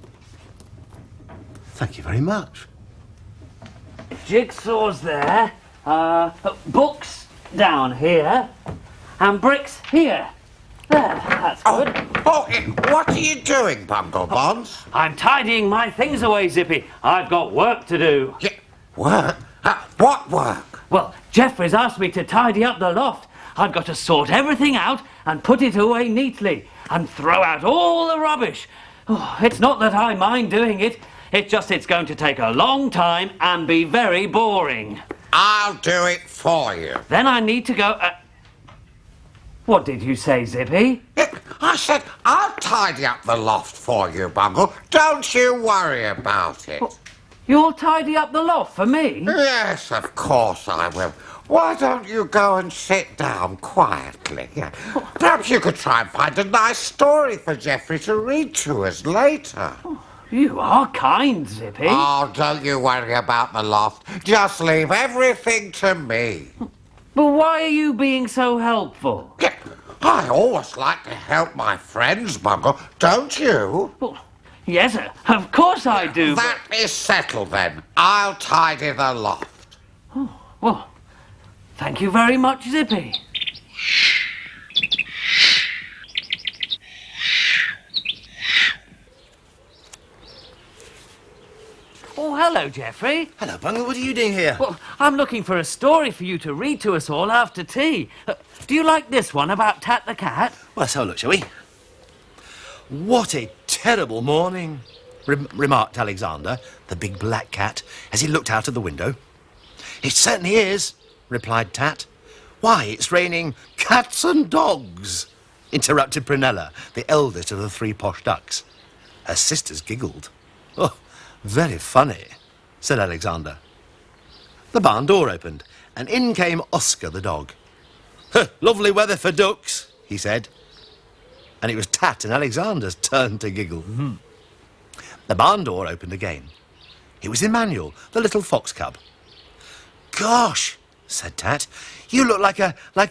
Thank you very much. Jigsaw's there. Books down here. And bricks here. There, that's good. What are you doing, Bungle Bonds? I'm tidying my things away, Zippy. I've got work to do. Yeah, work? What work? Well, Geoffrey's asked me to tidy up the loft. I've got to sort everything out and put it away neatly and throw out all the rubbish. Oh, it's not that I mind doing it. It's just it's going to take a long time and be very boring. I'll do it for you. Then I need to go... What did you say, Zippy? I said I'll tidy up the loft for you, Bungle. Don't you worry about it. You'll tidy up the loft for me? Yes, of course I will. Why don't you go and sit down quietly? Perhaps you could try and find a nice story for Geoffrey to read to us later. You are kind, Zippy. Oh, don't you worry about the loft. Just leave everything to me. But why are you being so helpful? I always like to help my friends, Bungle, don't you? Well, yes, sir. Of course I do. That is settled then. I'll tidy the loft. Oh, well, thank you very much, Zippy. Oh, hello, Geoffrey. Hello, Bungle. What are you doing here? Well, I'm looking for a story for you to read to us all after tea. Do you like this one about Tat the cat? Well, let's have a look, shall we? What a terrible morning, remarked Alexander, the big black cat, as he looked out of the window. It certainly is, replied Tat. Why, it's raining cats and dogs, interrupted Prunella, the eldest of the three posh ducks. Her sisters giggled. Oh, very funny, said Alexander. The barn door opened, and in came Oscar the dog. Lovely weather for ducks, he said. And it was Tat and Alexander's turn to giggle. Mm-hmm. The barn door opened again. It was Emmanuel, the little fox cub. Gosh, said Tat, you look like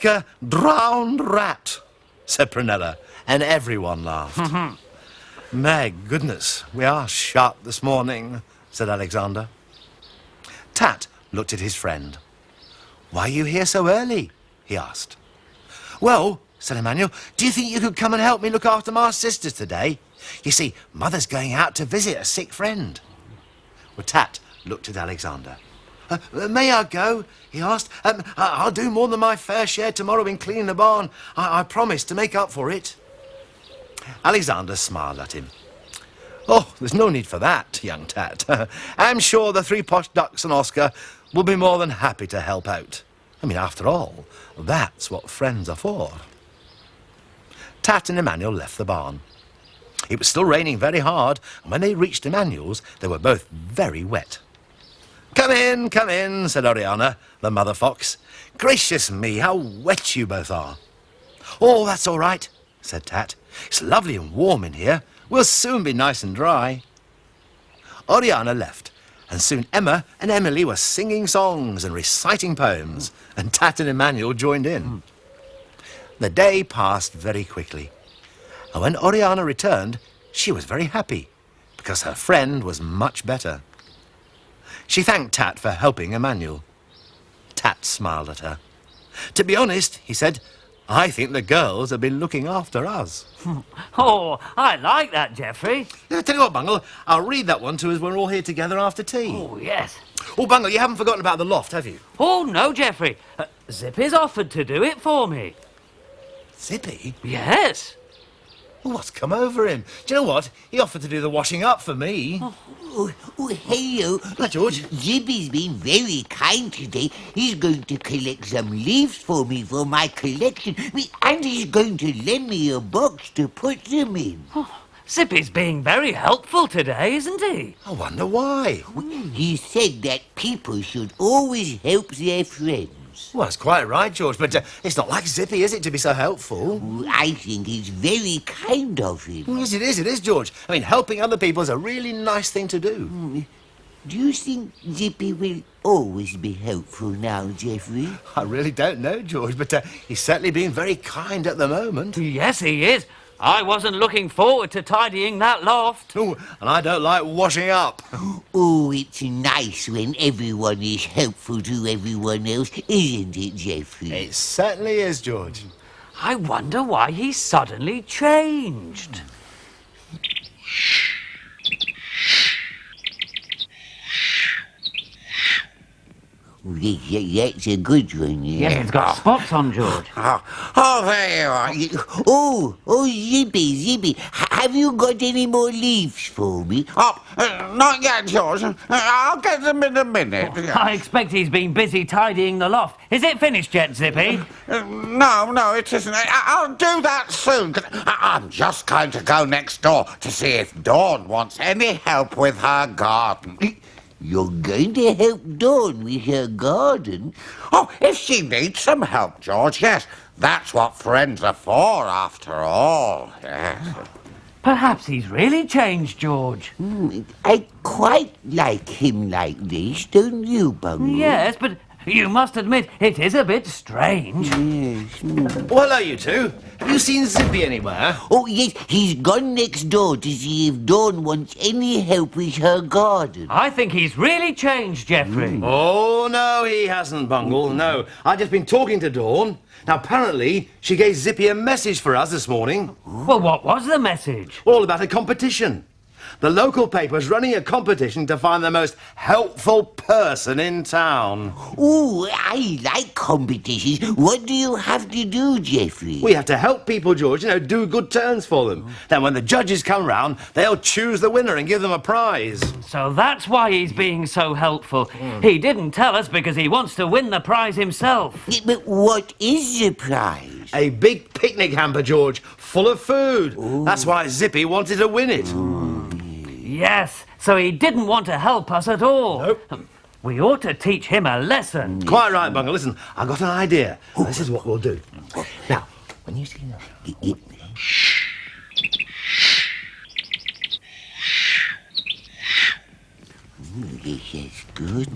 a drowned rat, said Prunella, and everyone laughed. Mm-hmm. My goodness, we are sharp this morning, said Alexander. Tat looked at his friend. Why are you here so early? He asked. Well, said Emmanuel, do you think you could come and help me look after my sisters today? You see, Mother's going out to visit a sick friend. Well, Tat looked at Alexander. May I go? He asked. I'll do more than my fair share tomorrow in cleaning the barn. I promise to make up for it. Alexander smiled at him. Oh, there's no need for that, young Tat. I'm sure the three posh ducks and Oscar will be more than happy to help out. I mean, after all, that's what friends are for. Tat and Emmanuel left the barn. It was still raining very hard, and when they reached Emmanuel's, they were both very wet. Come in, said Oriana, the mother fox. Gracious me, how wet you both are. Oh, that's all right, said Tat. It's lovely and warm in here. We'll soon be nice and dry. Oriana left, and soon Emma and Emily were singing songs and reciting poems, and Tat and Emmanuel joined in. The day passed very quickly, and when Oriana returned, she was very happy, because her friend was much better. She thanked Tat for helping Emmanuel. Tat smiled at her. To be honest, he said, I think the girls have been looking after us. Oh, I like that, Geoffrey. Tell you what, Bungle, I'll read that one to us when we're all here together after tea. Oh, yes. Oh, Bungle, you haven't forgotten about the loft, have you? Oh, no, Geoffrey. Zippy's offered to do it for me. Zippy? Yes. What's come over him? Do you know what? He offered to do the washing up for me. Oh, hello. Hi, George. Zippy's been very kind today. He's going to collect some leaves for me for my collection. And he's going to lend me a box to put them in. Zippy's being very helpful today, isn't he? I wonder why. He said that people should always help their friends. Well, that's quite right, George, but it's not like Zippy, is it, to be so helpful? I think it's very kind of him. Yes, it is, George. I mean, helping other people is a really nice thing to do. Do you think Zippy will always be helpful now, Geoffrey? I really don't know, George, but he's certainly being very kind at the moment. Yes, he is. I wasn't looking forward to tidying that loft. Oh, and I don't like washing up. Oh, it's nice when everyone is helpful to everyone else, isn't it, Geoffrey? It certainly is, George. I wonder why he suddenly changed. That's a good one, yeah. Yes, it's got spots on, George. Oh, there you are. Oh, Zippy, have you got any more leaves for me? Oh, not yet, George. I'll get them in a minute. I expect he's been busy tidying the loft. Is it finished yet, Zippy? No, it isn't. I'll do that soon. I'm just going to go next door to see if Dawn wants any help with her garden. You're going to help Dawn with her garden? Oh, if she needs some help, George, yes. That's what friends are for, after all. Yes. Perhaps he's really changed, George. I quite like him like this, don't you, Bungle? Yes, but you must admit it is a bit strange. Yes. Well, hello, you two. Have you seen Zippy anywhere? Oh, yes, he's gone next door to see if Dawn wants any help with her garden. I think he's really changed, Geoffrey. Oh, no, he hasn't, Bungle, no. I've just been talking to Dawn. Now, apparently, she gave Zippy a message for us this morning. Well, what was the message? All about a competition. The local paper's running a competition to find the most helpful person in town. Oh, I like competitions. What do you have to do, Geoffrey? We have to help people, George, do good turns for them. Then when the judges come round, they'll choose the winner and give them a prize. So that's why he's being so helpful. He didn't tell us because he wants to win the prize himself. Yeah, but what is the prize? A big picnic hamper, George, full of food. Ooh. That's why Zippy wanted to win it. Yes, so he didn't want to help us at all. Nope. We ought to teach him a lesson. Quite right, Bungle. Listen, I've got an idea. This is what we'll do. Now, when you see that... Yes, good.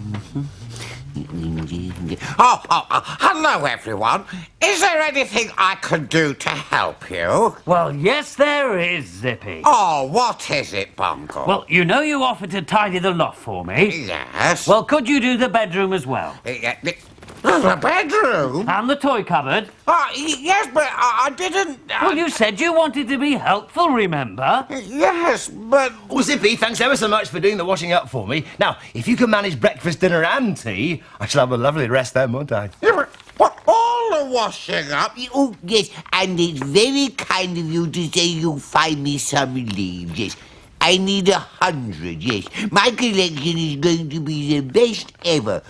Hello, everyone. Is there anything I can do to help you? Well, yes, there is, Zippy. Oh, what is it, Bungle? Well, you know you offered to tidy the loft for me. Yes. Well, could you do the bedroom as well? The bedroom? And the toy cupboard? Yes, but I didn't... Well, you said you wanted to be helpful, remember? Yes, but... Oh, Zippy, thanks ever so much for doing the washing up for me. Now, if you can manage breakfast, dinner and tea, I shall have a lovely rest then, won't I? Yeah, but what, all the washing up? Oh, yes, and it's very kind of you to say you'll find me some leaves, yes. I need 100, yes. My collection is going to be the best ever.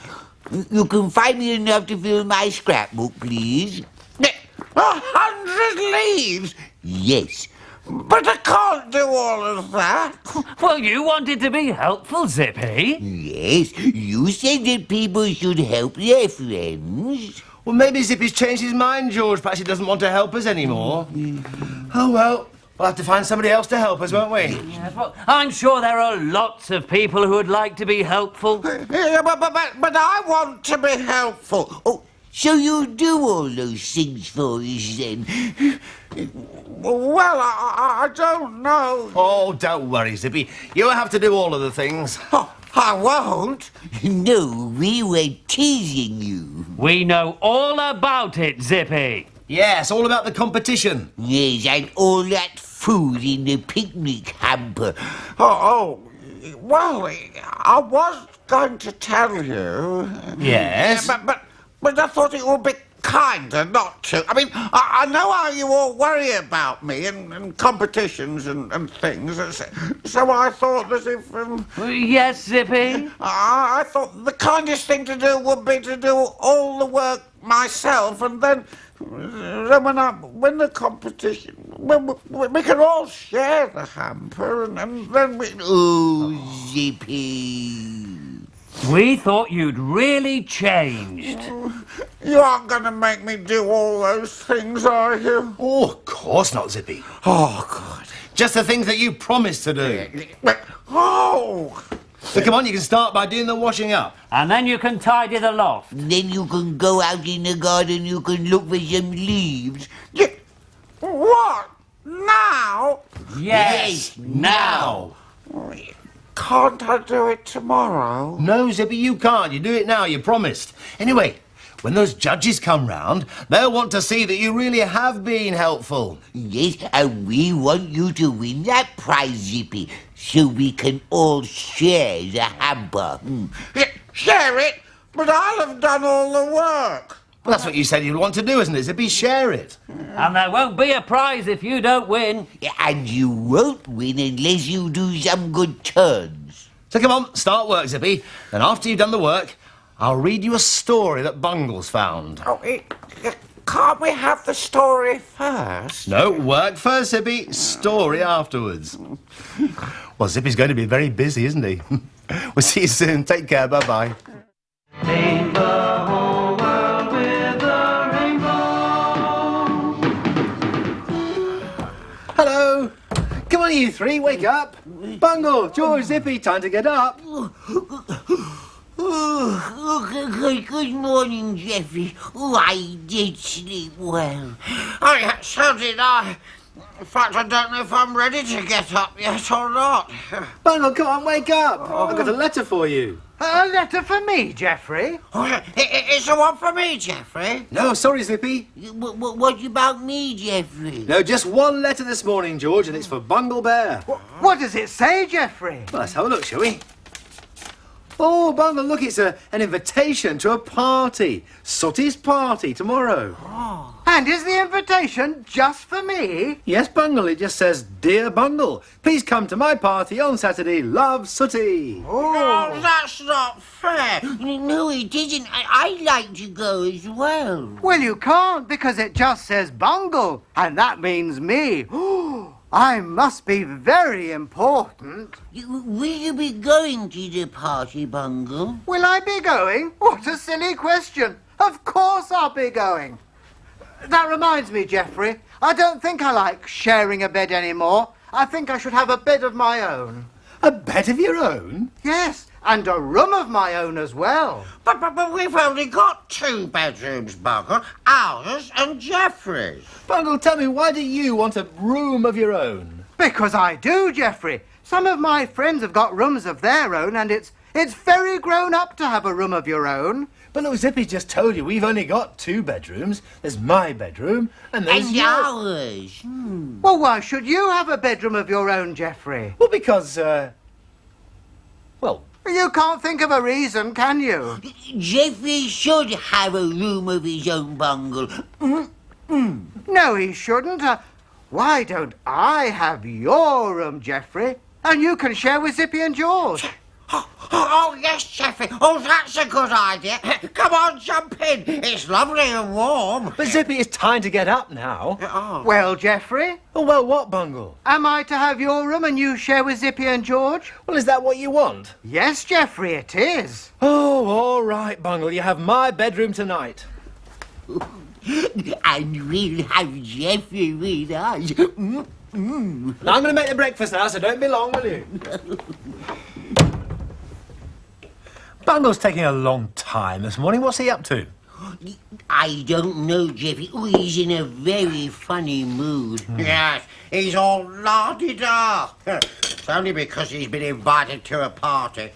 You can find me enough to fill my scrapbook, please. 100 leaves? Yes. But I can't do all of that. Well, you wanted to be helpful, Zippy. Yes, you said that people should help their friends. Well, maybe Zippy's changed his mind, George. Perhaps he doesn't want to help us anymore. Oh, well, we'll have to find somebody else to help us, won't we? Yes, well, I'm sure there are lots of people who would like to be helpful. Yeah, but I want to be helpful. Oh, so you do all those things for us then? Well, I don't know. Oh, don't worry, Zippy. You won't have to do all of the things. Oh, I won't. No, we were teasing you. We know all about it, Zippy. Yes, all about the competition. Yes, and all that food in the picnic hamper. Well, I was going to tell you. Yes? But I thought it would be kinder not to. I mean, I know how you all worry about me and competitions and things. So I thought that if... Yes, Zippy? I thought the kindest thing to do would be to do all the work myself, and then when I win the competition, we can all share the hamper, and then we... Oh, Zippy. We thought you'd really changed. You aren't going to make me do all those things, are you? Oh, of course not, Zippy. Oh, God. Just the things that you promised to do. Oh! So come on, you can start by doing the washing up. And then you can tidy the loft. Then you can go out in the garden, you can look for some leaves. What? Now? Yes, now. Can't I do it tomorrow? No, Zippy, you can't. You do it now, you promised. Anyway, when those judges come round, they'll want to see that you really have been helpful. Yes, and we want you to win that prize, Zippy, so we can all share the hamper. Share it? But I'll have done all the work. Well, that's what you said you'd want to do, isn't it, Zippy? Share it. And there won't be a prize if you don't win. And you won't win unless you do some good turns. So come on, start work, Zippy. Then after you've done the work, I'll read you a story that Bungle's found. Oh, can't we have the story first? No, work first, Zippy. Story afterwards. Well, Zippy's going to be very busy, isn't he? We'll see you soon. Take care. Bye-bye. Paint the whole world with a rainbow. Hello. Come on, you three. Wake up. Bungle, George, Zippy, time to get up. Good morning, Geoffrey. Oh, I did sleep well. Oh, yeah, so did I. In fact, I don't know if I'm ready to get up yet or not. Bungle, come on, wake up. I've got a letter for you. A letter for me, Geoffrey? Oh, it's the one for me, Geoffrey. No, sorry, Zippy. What about me, Geoffrey? No, just one letter this morning, George, and it's for Bungle Bear. What does it say, Geoffrey? Well, let's have a look, shall we? Oh, Bungle, look, it's an invitation to a party. Sooty's party tomorrow. And is the invitation just for me? Yes, Bungle, it just says, Dear Bungle, please come to my party on Saturday. Love, Sooty. Oh, that's not fair. No, it isn't. I'd like to go as well. Well, you can't because it just says Bungle, and that means me. I must be very important. Will you be going to the party, Bungle? Will I be going? What a silly question. Of course I'll be going. That reminds me, Geoffrey, I don't think I like sharing a bed anymore. I think I should have a bed of my own. A bed of your own? Yes, and a room of my own as well. But we've only got 2 bedrooms, Bungle. Ours and Geoffrey's. Bungle, tell me, why do you want a room of your own? Because I do, Geoffrey. Some of my friends have got rooms of their own, and it's very grown up to have a room of your own. But look, Zippy just told you we've only got 2 bedrooms. There's my bedroom and there's yours. Ours. Well, why should you have a bedroom of your own, Geoffrey? Well, because, well... You can't think of a reason, can you? Geoffrey should have a room of his own, Bungle. No, he shouldn't. Why don't I have your room, Geoffrey? And you can share with Zippy and George. Oh, yes, Geoffrey. Oh, that's a good idea. Come on, jump in. It's lovely and warm. But Zippy, it's time to get up now. Oh. Well, Geoffrey, Oh, well, what, Bungle? am I to have your room and you share with Zippy and George? Well, is that what you want? Yes, Geoffrey, it is. Oh, all right, Bungle. You have my bedroom tonight. And we'll have Geoffrey with us. Now, I'm going to make the breakfast now, so don't be long, will you? Bungle's taking a long time this morning. What's he up to? I don't know, Geoffrey. Oh, he's in a very funny mood. Yes, he's all la-di-da. It's only because he's been invited to a party.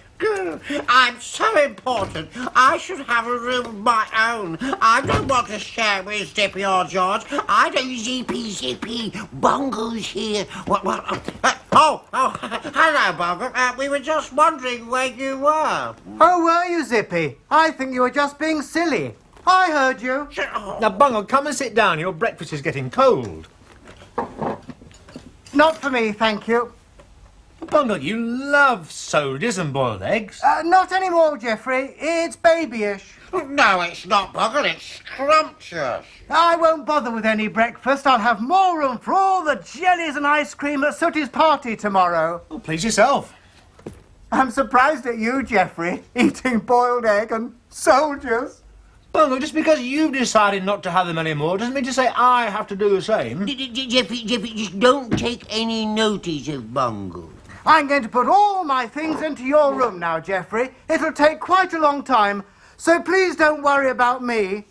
I'm so important. I should have a room of my own. I don't want to share with Zippy or George. I don't. Zippy, Bungle's here. Hello, Bungle. We were just wondering where you were. Oh, were you, Zippy? I think you were just being silly. I heard you. Now, Bungle, come and sit down. Your breakfast is getting cold. Not for me, thank you. Bungle, you love soldiers and boiled eggs. Not anymore, Geoffrey. It's babyish. No, it's not, Bungle. It's scrumptious. I won't bother with any breakfast. I'll have more room for all the jellies and ice cream at Sooty's party tomorrow. Oh, please yourself. I'm surprised at you, Geoffrey, eating boiled egg and soldiers. Bungle, just because you've decided not to have them anymore doesn't mean to say I have to do the same. Geoffrey, just don't take any notice of Bungle. I'm going to put all my things into your room now, Geoffrey. It'll take quite a long time, so please don't worry about me.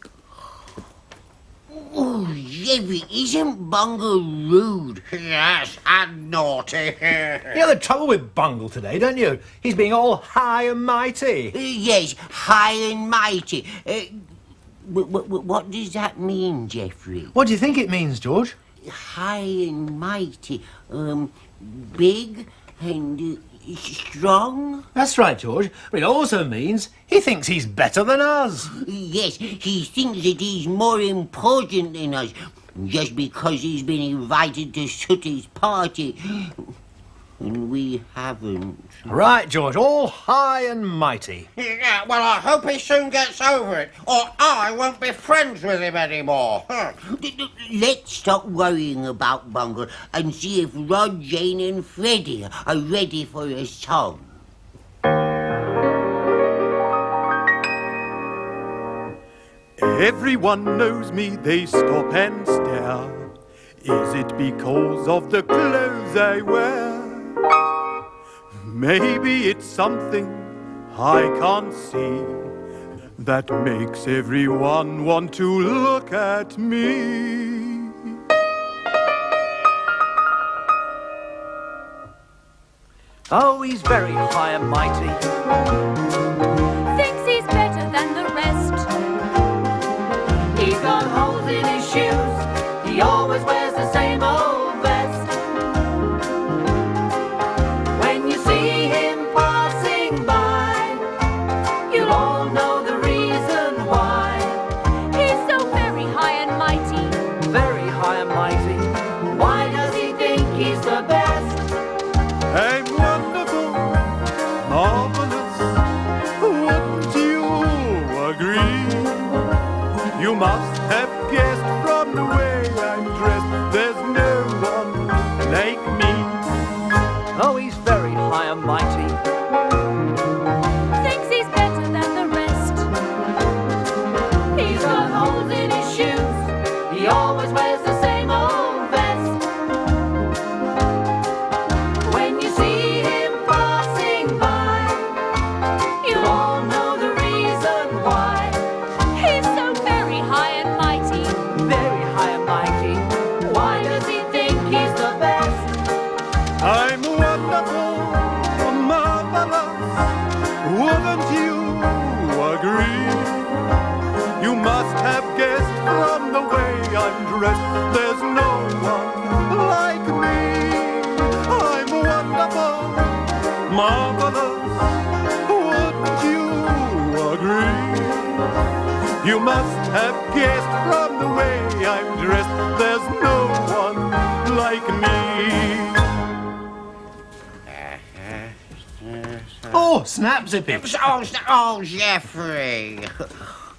Oh, Geoffrey, isn't Bungle rude? Yes, and naughty. You have the trouble with Bungle today, don't you? He's being all high and mighty. Yes, high and mighty. What does that mean, Geoffrey? What do you think it means, George? High and mighty. Big and strong? That's right, George. But it also means he thinks he's better than us. Yes, he thinks that he's more important than us, just because he's been invited to Sooty's party. And we haven't. Right, George, all high and mighty. Yeah, well, I hope he soon gets over it, or I won't be friends with him anymore. Let's stop worrying about Bungle and see if Rod, Jane and Freddy are ready for a song. Everyone knows me, they stop and stare. Is it because of the clothes I wear? Maybe it's something I can't see that makes everyone want to look at me. Oh, he's very high and mighty. Thinks he's better than the rest. He's got holes in his shoes. He always wears the same old vest. When you see him passing by, you'll all know the reason why. He's so very high and mighty. Very high and mighty. Why does he think he's the best? I'm wonderful, marvelous, wouldn't you agree? You must have guessed from the way I'm dressed, there's no one like me. Oh, he's very high and mighty. Thinks he's better than the rest. He's got holes in his shoes. He always wears the same old vest. When you see him passing by, you all know the reason why. He's so very high and mighty. Very high and mighty. Why does he think he's the best? I'm wonderful, marvelous, wouldn't you agree? You must have guessed from the way I'm dressed, there's no one like me. I'm wonderful, marvelous, wouldn't you agree? You must have guessed from the way I'm dressed, there's no one like me. Oh, snap, Zippy. Oh, Geoffrey.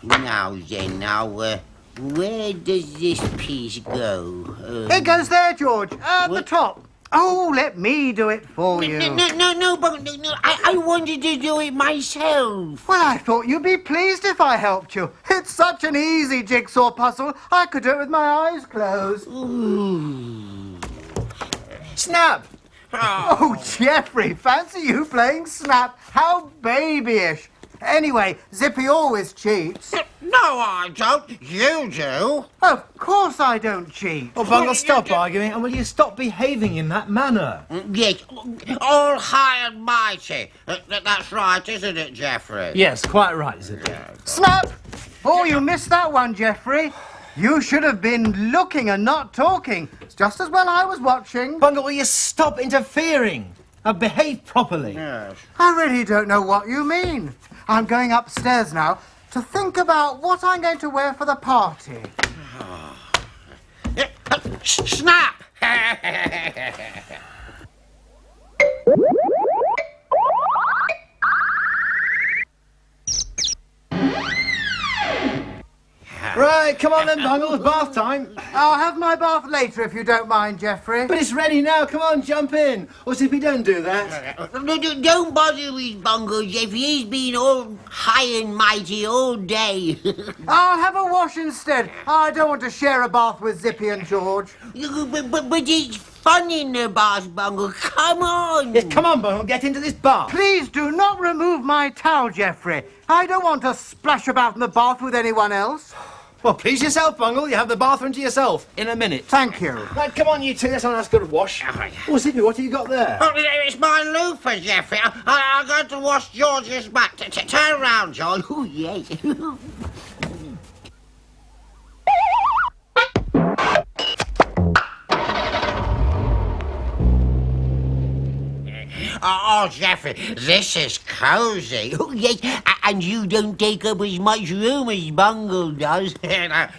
Now then, where does this piece go? It goes there, George, at the top. Oh, let me do it for you. No, but I wanted to do it myself. Well, I thought you'd be pleased if I helped you. It's such an easy jigsaw puzzle, I could do it with my eyes closed. Snap! Oh, Geoffrey, fancy you playing Snap. How babyish. Anyway, Zippy always cheats. No, I don't. You do. Of course I don't cheat. Oh, Bungle, stop arguing, and will you stop behaving in that manner? Yes. All high and mighty. That's right, isn't it, Geoffrey? Yes, quite right, Zippy. Snap! Oh, you missed that one, Geoffrey. You should have been looking and not talking. It's just as well I was watching. Bungle, will you stop interfering? And behave properly. Yes. I really don't know what you mean. I'm going upstairs now to think about what I'm going to wear for the party. Snap! Right, come on then, Bungle, it's bath time. I'll have my bath later if you don't mind, Geoffrey. But it's ready now, come on, jump in. Or Zippy, don't do that. No, don't bother with Bungle, Geoffrey. He's been all high and mighty all day. I'll have a wash instead. I don't want to share a bath with Zippy and George. But it's fun in the bath, Bungle. Come on. Yes, come on, Bungle, get into this bath. Please do not remove my towel, Geoffrey. I don't want to splash about in the bath with anyone else. Well, please yourself, Bungle. You have the bathroom to yourself in a minute. Thank you. Right, come on, you two. Let's have a nice good wash. Oh, Zippy, what have you got there? Oh, it's my loofah, Geoffrey. I'm going to wash George's back. Turn round, George. Oh, yes. Oh, Geoffrey, this is cosy. Oh, yes, and you don't take up as much room as Bungle does. I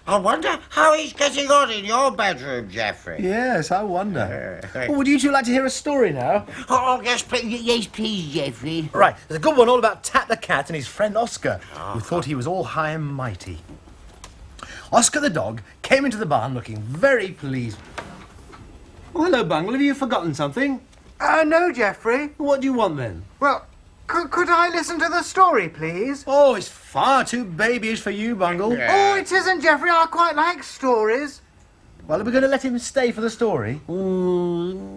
wonder how he's getting on in your bedroom, Geoffrey. Yes, I wonder. Well, would you two like to hear a story now? Oh, yes, please. Yes, please, Geoffrey. Right, there's a good one all about Tat the cat and his friend Oscar, who thought he was all high and mighty. Oscar the dog came into the barn looking very pleased. Oh, hello, Bungle. Have you forgotten something? No, Geoffrey. What do you want then? Well, could I listen to the story, please? Oh, it's far too babyish for you, Bungle. Oh, it isn't, Geoffrey. I quite like stories. Well, are we going to let him stay for the story?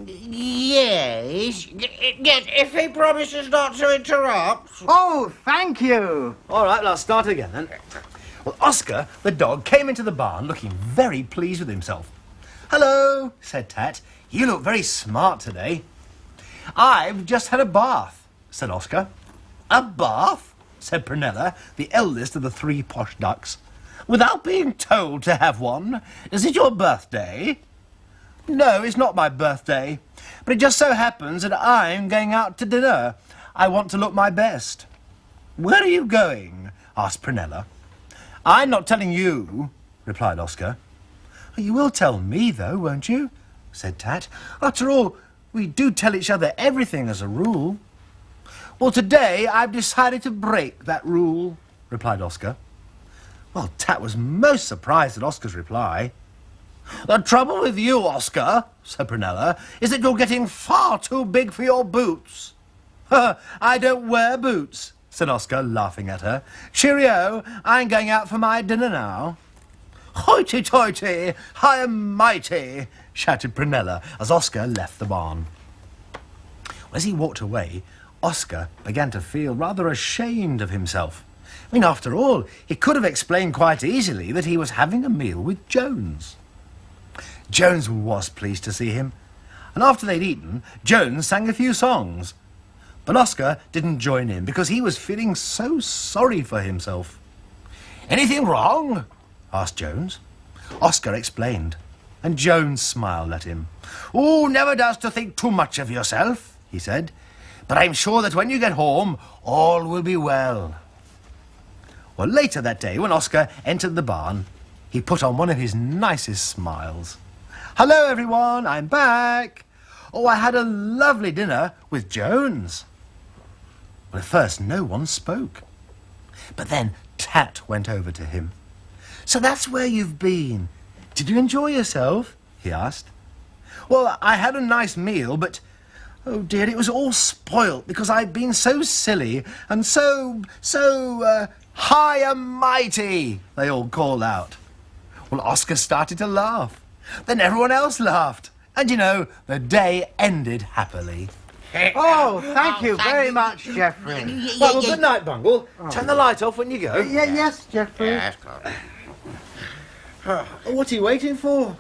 Yes. Yes, if he promises not to interrupt. Oh, thank you. All right, well, I'll start again then. Well, Oscar, the dog, came into the barn looking very pleased with himself. Hello, said Tat. You look very smart today. I've just had a bath, said Oscar. A bath? Said Prunella, the eldest of the three posh ducks. Without being told to have one? Is it your birthday? No, it's not my birthday. But it just so happens that I'm going out to dinner. I want to look my best. Where are you going? Asked Prunella. I'm not telling you, replied Oscar. You will tell me, though, won't you? Said Tat. After all, we do tell each other everything as a rule. Well, today I've decided to break that rule, replied Oscar. Well, Tat was most surprised at Oscar's reply. The trouble with you, Oscar, said Prunella, is that you're getting far too big for your boots. I don't wear boots, said Oscar, laughing at her. Cheerio, I'm going out for my dinner now. Hoity-toity, high and mighty, shouted Prunella as Oscar left the barn. As he walked away, Oscar began to feel rather ashamed of himself. I mean, after all, he could have explained quite easily that he was having a meal with Jones. Jones was pleased to see him, and after they'd eaten, Jones sang a few songs. But Oscar didn't join in because he was feeling so sorry for himself. Anything wrong? Asked Jones. Oscar explained, and Jones smiled at him. Oh, never does to think too much of yourself, he said. But I'm sure that when you get home, all will be well. Well, later that day, when Oscar entered the barn, he put on one of his nicest smiles. Hello, everyone, I'm back. Oh, I had a lovely dinner with Jones. Well, at first, no one spoke. But then Tat went over to him. "So that's where you've been. Did you enjoy yourself?" he asked. "Well, I had a nice meal, but, oh dear, it was all spoilt because I'd been so silly and so high and mighty," they all called out. Well, Oscar started to laugh. Then everyone else laughed. And, you know, the day ended happily. Oh, thank you very much, Geoffrey. Well, good night, Bungle. Turn the light off when you go. Yes, Geoffrey. Yes, What are you waiting for?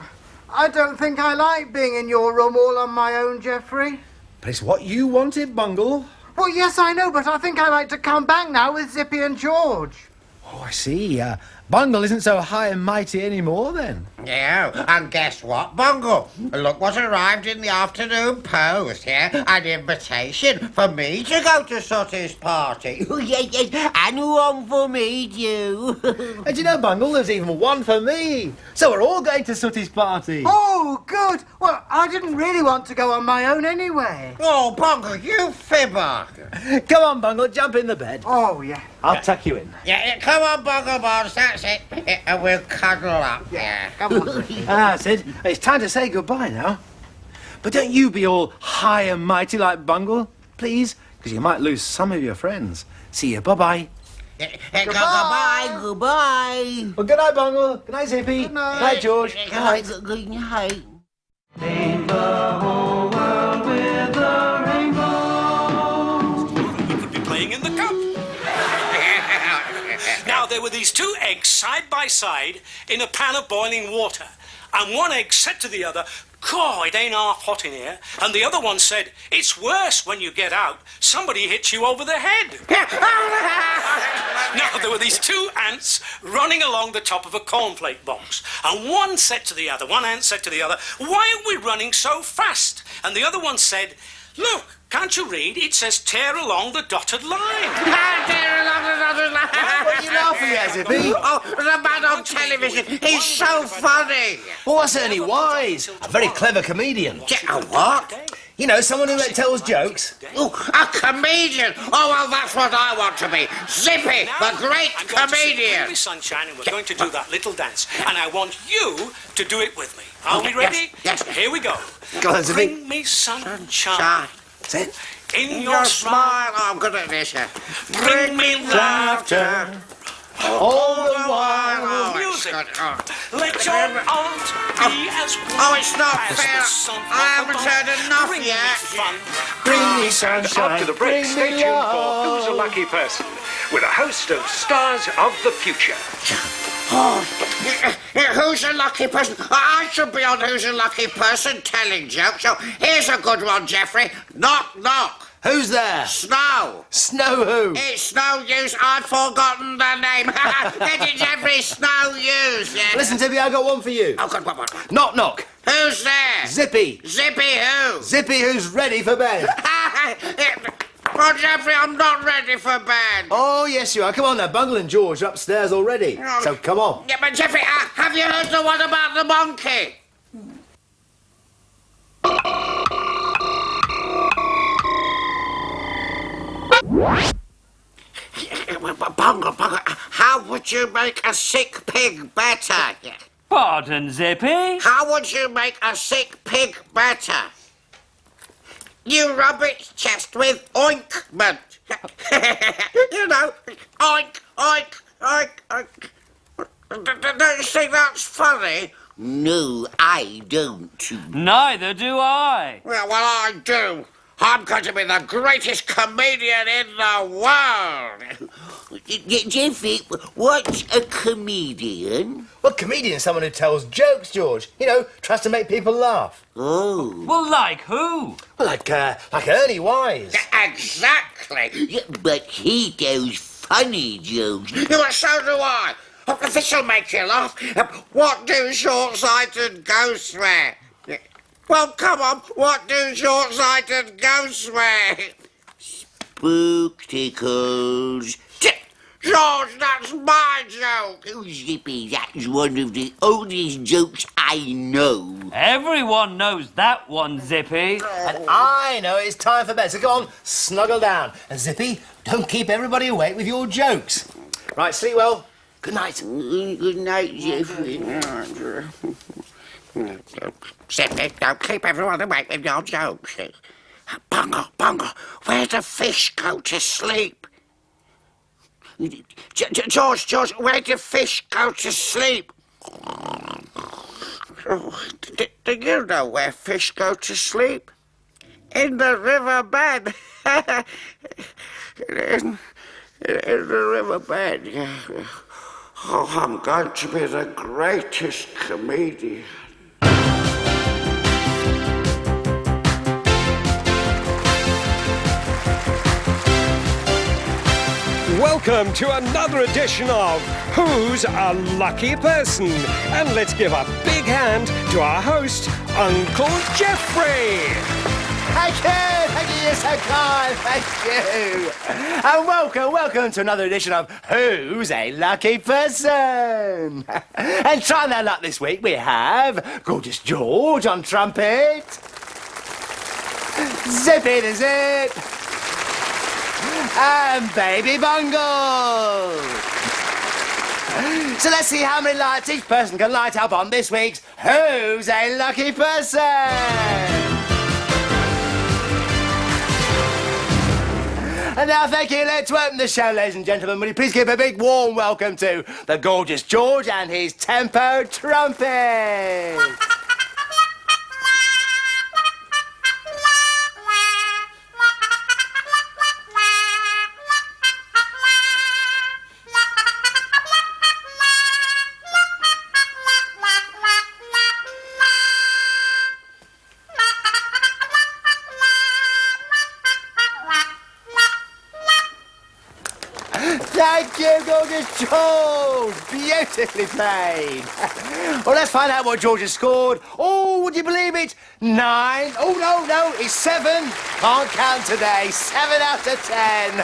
I don't think I like being in your room all on my own, Geoffrey. But it's what you wanted, Bungle. Well, yes, I know, but I think I like to come back now with Zippy and George. Oh, I see. Bungle isn't so high and mighty anymore, then. Yeah, and guess what, Bungle? Look what arrived in the afternoon post, yeah? An invitation for me to go to Sooty's party. Yes, and one for me too. And you know, Bungle, there's even one for me. So we're all going to Sooty's party. Oh, good. Well, I didn't really want to go on my own anyway. Oh, Bungle, you fibber. Come on, Bungle, jump in the bed. Oh, yeah. I'll tuck you in. Yeah, come on, Bungle Bones, that's it. And we'll cuddle up, yeah. Come on. Sid, it's time to say goodbye now. But don't you be all high and mighty like Bungle, please, because you might lose some of your friends. See you, bye-bye. Goodbye. Goodbye. Well, good night, Bungle. Good night, Zippy. Good night, George. Good night. Good night. Paint the whole world with a rainbow. You could be playing in the cup. Now, there were these two eggs side by side in a pan of boiling water. And one egg said to the other, "Caw, it ain't half hot in here." And the other one said, "It's worse when you get out. Somebody hits you over the head." Now, there were these two ants running along the top of a cornflake box. And one ant said to the other, "Why are we running so fast?" And the other one said, "Look, can't you read? It says tear along the dotted line." Tear along the dotted line. What are you laughing at, Zippy? Oh, the man on television. He's so funny. Well, that's certainly wise. A very clever comedian. A what? You know, someone who tells jokes. Oh, a comedian. Oh, well, that's what I want to be. Zippy, the great comedian. Bring me sunshine, and we're going to do that little dance. And I want you to do it with me. Are we ready? Yes. Here we go. Go on, Zippy. Bring me sunshine. Shine. Sit. In Your smile. Oh, I'm good at this. Bring me laughter. All the while. Oh, Oh, music. it's good. Oh. Let your aunt be as warm Oh, it's not as fair. the sun I haven't above. heard enough Bring me yet. fun. Bring me sunshine. After the break, bring stay me tuned for love. Who's a Lucky Person with a host of stars of the future. Oh, who's a lucky person? I should be on Who's a Lucky Person telling jokes. So here's a good one, Geoffrey. Knock, knock. Who's there? Snow. Snow who? It's no use. I've forgotten the name. Get it, Geoffrey? Snow use. Yeah. Listen, Zippy, I got one for you. Oh, good, what? Knock, knock. Who's there? Zippy. Zippy who? Zippy who's ready for bed. Oh, Geoffrey, I'm not ready for bed. Oh, yes, you are. Come on now, Bungle and George are upstairs already. Oh. So come on. Yeah, but Geoffrey, have you heard the one about the monkey? Bungle, how would you make a sick pig better? Pardon, Zippy? How would you make a sick pig better? You rub its chest with ointment. You know, oink, oink, oink, oink. Don't you think that's funny? No, I don't. Neither do I. Well, I do. I'm going to be the greatest comedian in the world. Geoffrey, what's a comedian? Well, comedian's someone who tells jokes, George. You know, tries to make people laugh. Oh. Well, like who? Well, like Ernie Wise. Exactly. Yeah, but he tells funny jokes. Well, so do I. This'll make you laugh. What do short-sighted ghosts wear? Well, come on. What do short-sighted ghosts wear? Spectacles. George, that's my joke. Oh, Zippy, that's one of the oldest jokes I I know. Everyone knows that one, Zippy. And I know it's time for bed, so go on, snuggle down. And Zippy, don't keep everybody awake with your jokes. Right, sleep well. Good night. Good night, Geoffrey. Zippy, don't keep everyone awake with your jokes. Bungle, where do fish go to sleep? George, where do fish go to sleep? Do you know where fish go to sleep? In the riverbed. in the riverbed. Oh, I'm going to be the greatest comedian. Welcome to another edition of Who's a Lucky Person? And let's give a big hand to our host, Uncle Geoffrey. Thank you, you're so kind, thank you. And welcome to another edition of Who's a Lucky Person? And trying their luck this week, we have Gorgeous George on trumpet, Zippy the Zip, and Baby Bungle. So let's see how many lights each person can light up on this week's Who's a Lucky Person? And now, thank you. Let's open the show, ladies and gentlemen. Will you please give a big warm welcome to the Gorgeous George and his tempo trumpet. Thank you, Gorgeous George! Beautifully played. Well, let's find out what George has scored. Oh, would you believe it? 9. Oh, no, it's 7. Can't count today. 7 out of 10.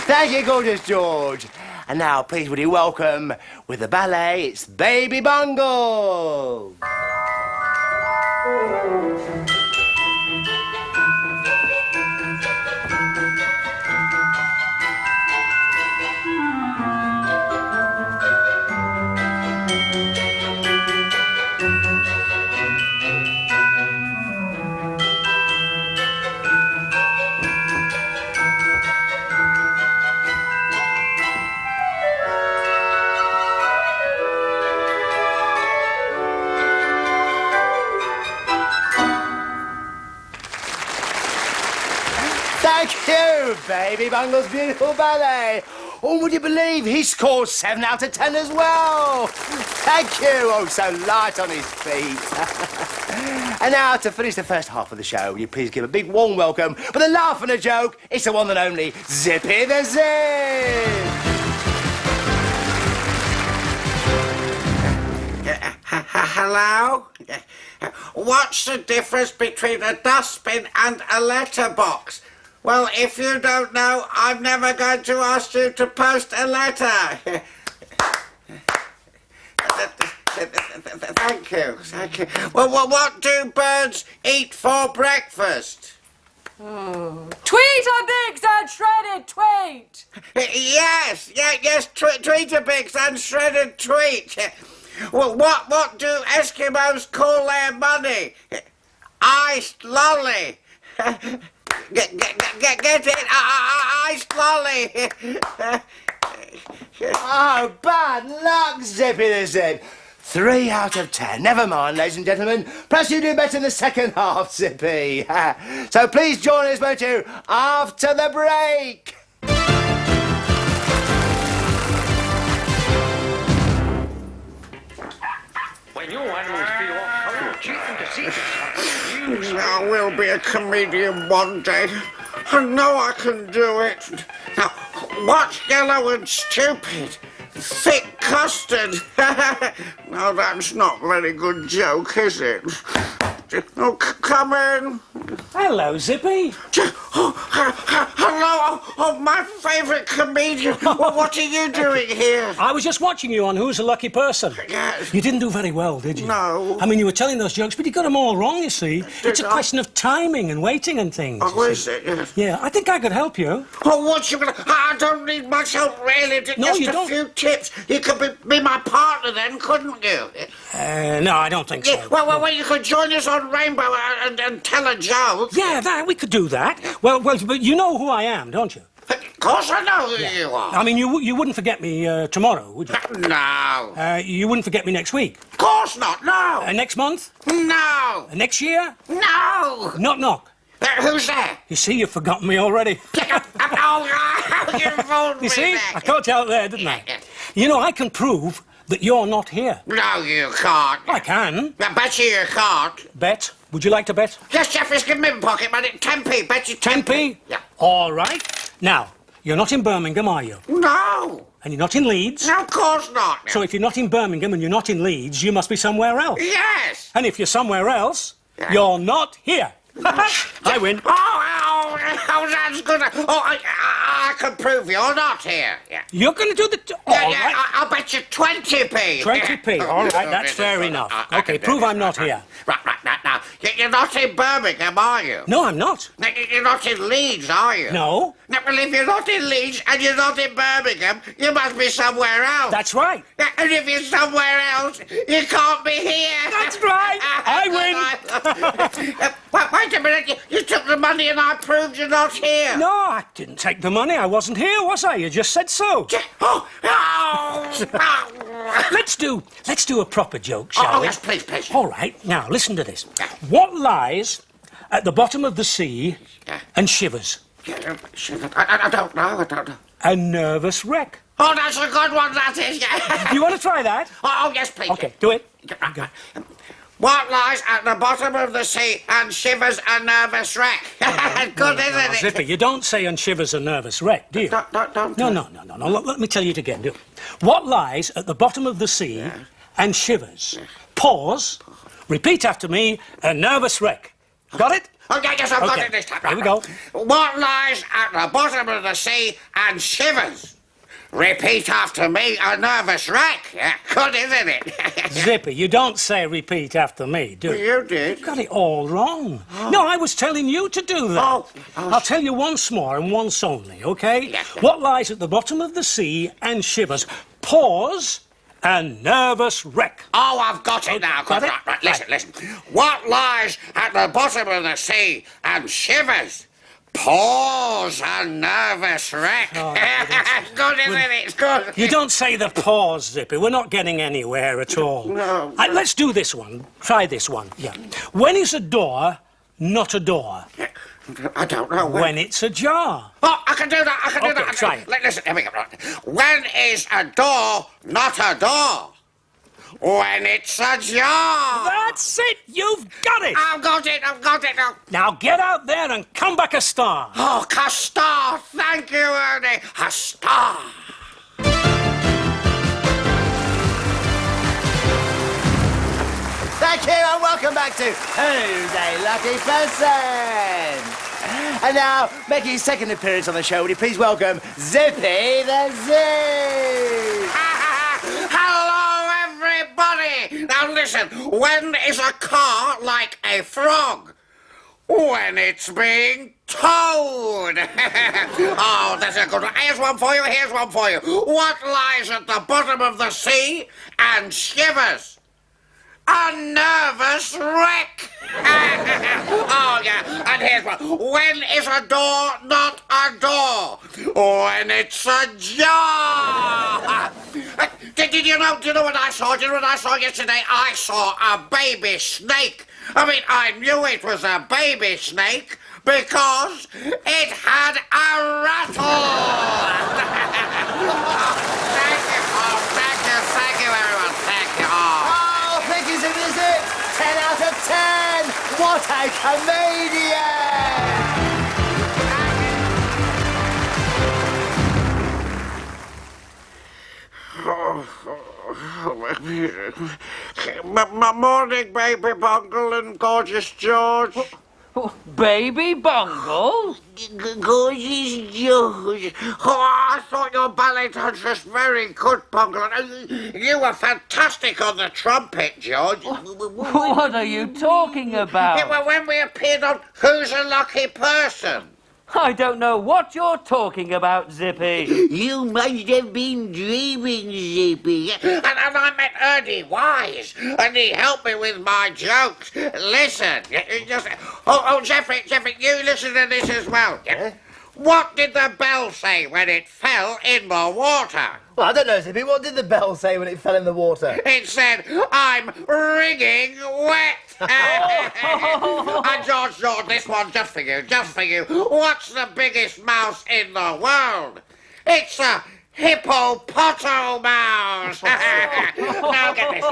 Thank you, Gorgeous George. And now, please, would you welcome, with the ballet, it's Baby Bungle. Thank you, Baby Bungle's beautiful ballet. Oh, would you believe he scored 7 out of 10 as well? Thank you. Oh, so light on his feet. And now, to finish the first half of the show, will you please give a big warm welcome with a laugh and a joke. It's the one and only Zippy the Zip. Hello? What's the difference between a dustbin and a letterbox? Well, if you don't know, I'm never going to ask you to post a letter. Thank you. Well, what do birds eat for breakfast? Tweetabix and shredded tweet! Yes, Tweetabix and shredded tweet. Well, what do Eskimos call their money? Iced lolly. Get it? Iced lolly. Oh, bad luck, Zippy the Zip. 3 out of 10. Never mind, ladies and gentlemen. Perhaps you do better in the second half, Zippy. So please join us, won't you, after the break. When your animals feel off, cheat them to see I will be a comedian one day. I know I can do it. Now, what's yellow and stupid? Thick custard. No, that's not a very good joke, is it? Oh, come in. Hello, Zippy. Hello, my favourite comedian. Well, what are you doing here? I was just watching you on Who's a Lucky Person. Yes. You didn't do very well, did you? No. I mean, you were telling those jokes, but you got them all wrong, you see. It's a question of timing and waiting and things. Oh, is it? Yes. Yeah, I think I could help you. Oh, what you gonna... I don't need much help, really. No, Just you a don't. few tips. You could be my partner then, couldn't you? No, I don't think so. Yeah, well, you could join us on Rainbow and tell a joke. Yeah, we could do that. Well, but you know who I am, don't you? Of course I know who you are. I mean, you wouldn't forget me tomorrow, would you? No. You wouldn't forget me next week? Of course not, no. Next month? No. Next year? No. Knock, knock. Who's there? You see, you've forgotten me already. You fooled me. You see? there. I caught you out there, didn't I? You know, I can prove that you're not here. No, you can't. I can. I bet you can't. Bet? Would you like to bet? Yes, Jeffrey's give me my pocket money. 10p. Bet you 10p. Yeah. All right. Now, you're not in Birmingham, are you? No. And you're not in Leeds? No, of course not. So if you're not in Birmingham and you're not in Leeds, you must be somewhere else. Yes. And if you're somewhere else, you're not here. I win. Oh, that's good. Oh, I can prove you're not here. Yeah. You're going to do the... Yeah, I'll bet you 20p. 20p. All right, that's fair enough. Okay, prove I'm not here. Right, now. You're not in Birmingham, are you? No, I'm not. You're not in Leeds, are you? No. Now, well, if you're not in Leeds and you're not in Birmingham, you must be somewhere else. That's right. And if you're somewhere else, you can't be here. That's right. I win. Wait a minute. You took the money and I proved you're not here. No, I didn't take the money. I wasn't here, was I? You just said so. Let's do a proper joke, shall we? Yes, please. All right. Now, listen to this. What lies at the bottom of the sea and shivers? I don't know. A nervous wreck. Oh, that's a good one, that is. Yeah. You want to try that? Oh, yes, please. Okay, do it. Go. What lies at the bottom of the sea and shivers a nervous wreck? Good, isn't it? Zippy, you don't say and shivers a nervous wreck, do you? Don't. No. Let me tell you it again. Do it. What lies at the bottom of the sea and shivers? Pause. Repeat after me. A nervous wreck. Got it? Oh, yes, I've got it this time. Here we go. What lies at the bottom of the sea and shivers? Repeat after me, a nervous wreck. Good, isn't it? Zippy, you don't say repeat after me, do you? You did. You got it all wrong. No, I was telling you to do that. I'll tell you once more and once only, okay? Yes. What lies at the bottom of the sea and shivers? Pause. A nervous wreck. Oh, I've got it now. Got it? Right, listen. What lies at the bottom of the sea and shivers? Pause, a nervous wreck. Good, isn't it? It's good. You don't say the pause, Zippy. We're not getting anywhere at all. No. Let's do this one. Try this one. Yeah. When is a door not a door? I don't know. When it's a jar. Oh, I can do that. I can do that. Try it. Listen, here we go. When is a door not a door? When it's a jar. That's it. You've got it. I've got it. Oh. Now get out there and come back a star. Oh, a star. Thank you, Ernie. A star. Thank you and welcome back to Who's a Lucky Person? And now, making his second appearance on the show, would you please welcome Zippy the Zoo? Hello, everybody. Now listen, when is a car like a frog? When it's being towed. Oh, that's a good one. Here's one for you. What lies at the bottom of the sea and shivers? A nervous wreck. Oh, yeah. And here's one. When is a door not a door? When it's a jar. Do you know what I saw? Do you know what I saw yesterday? I saw a baby snake. I mean, I knew it was a baby snake because it had a rattle. Thank you, everyone. Thank you. Oh, thank you, Zippy the Zoo. 10 out of 10. What a comedian. Morning, baby Bungle and gorgeous George. Baby Bungle? Gorgeous George. Oh, I thought your ballet dance was very good, Bungle. You were fantastic on the trumpet, George. What are you talking about? Well, when we appeared on Who's a Lucky Person? I don't know what you're talking about, Zippy. You must have been dreaming, Zippy. And I met Ernie Wise, and he helped me with my jokes. Listen, Geoffrey, you listen to this as well. What did the bell say when it fell in the water? Well, I don't know, Zippy. What did the bell say when it fell in the water? It said, I'm wringing wet. And George, this one's just for you. What's the biggest mouse in the world? It's a hippopotamus. Now get this.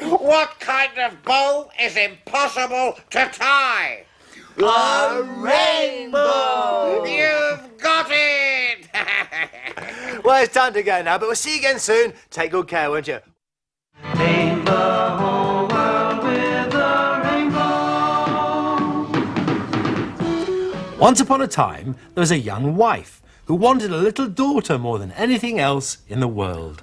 What kind of bow is impossible to tie? A rainbow! You've got it! Well, it's time to go now, but we'll see you again soon. Take good care, won't you? Paint the whole world with a rainbow. Once upon a time, there was a young wife who wanted a little daughter more than anything else in the world.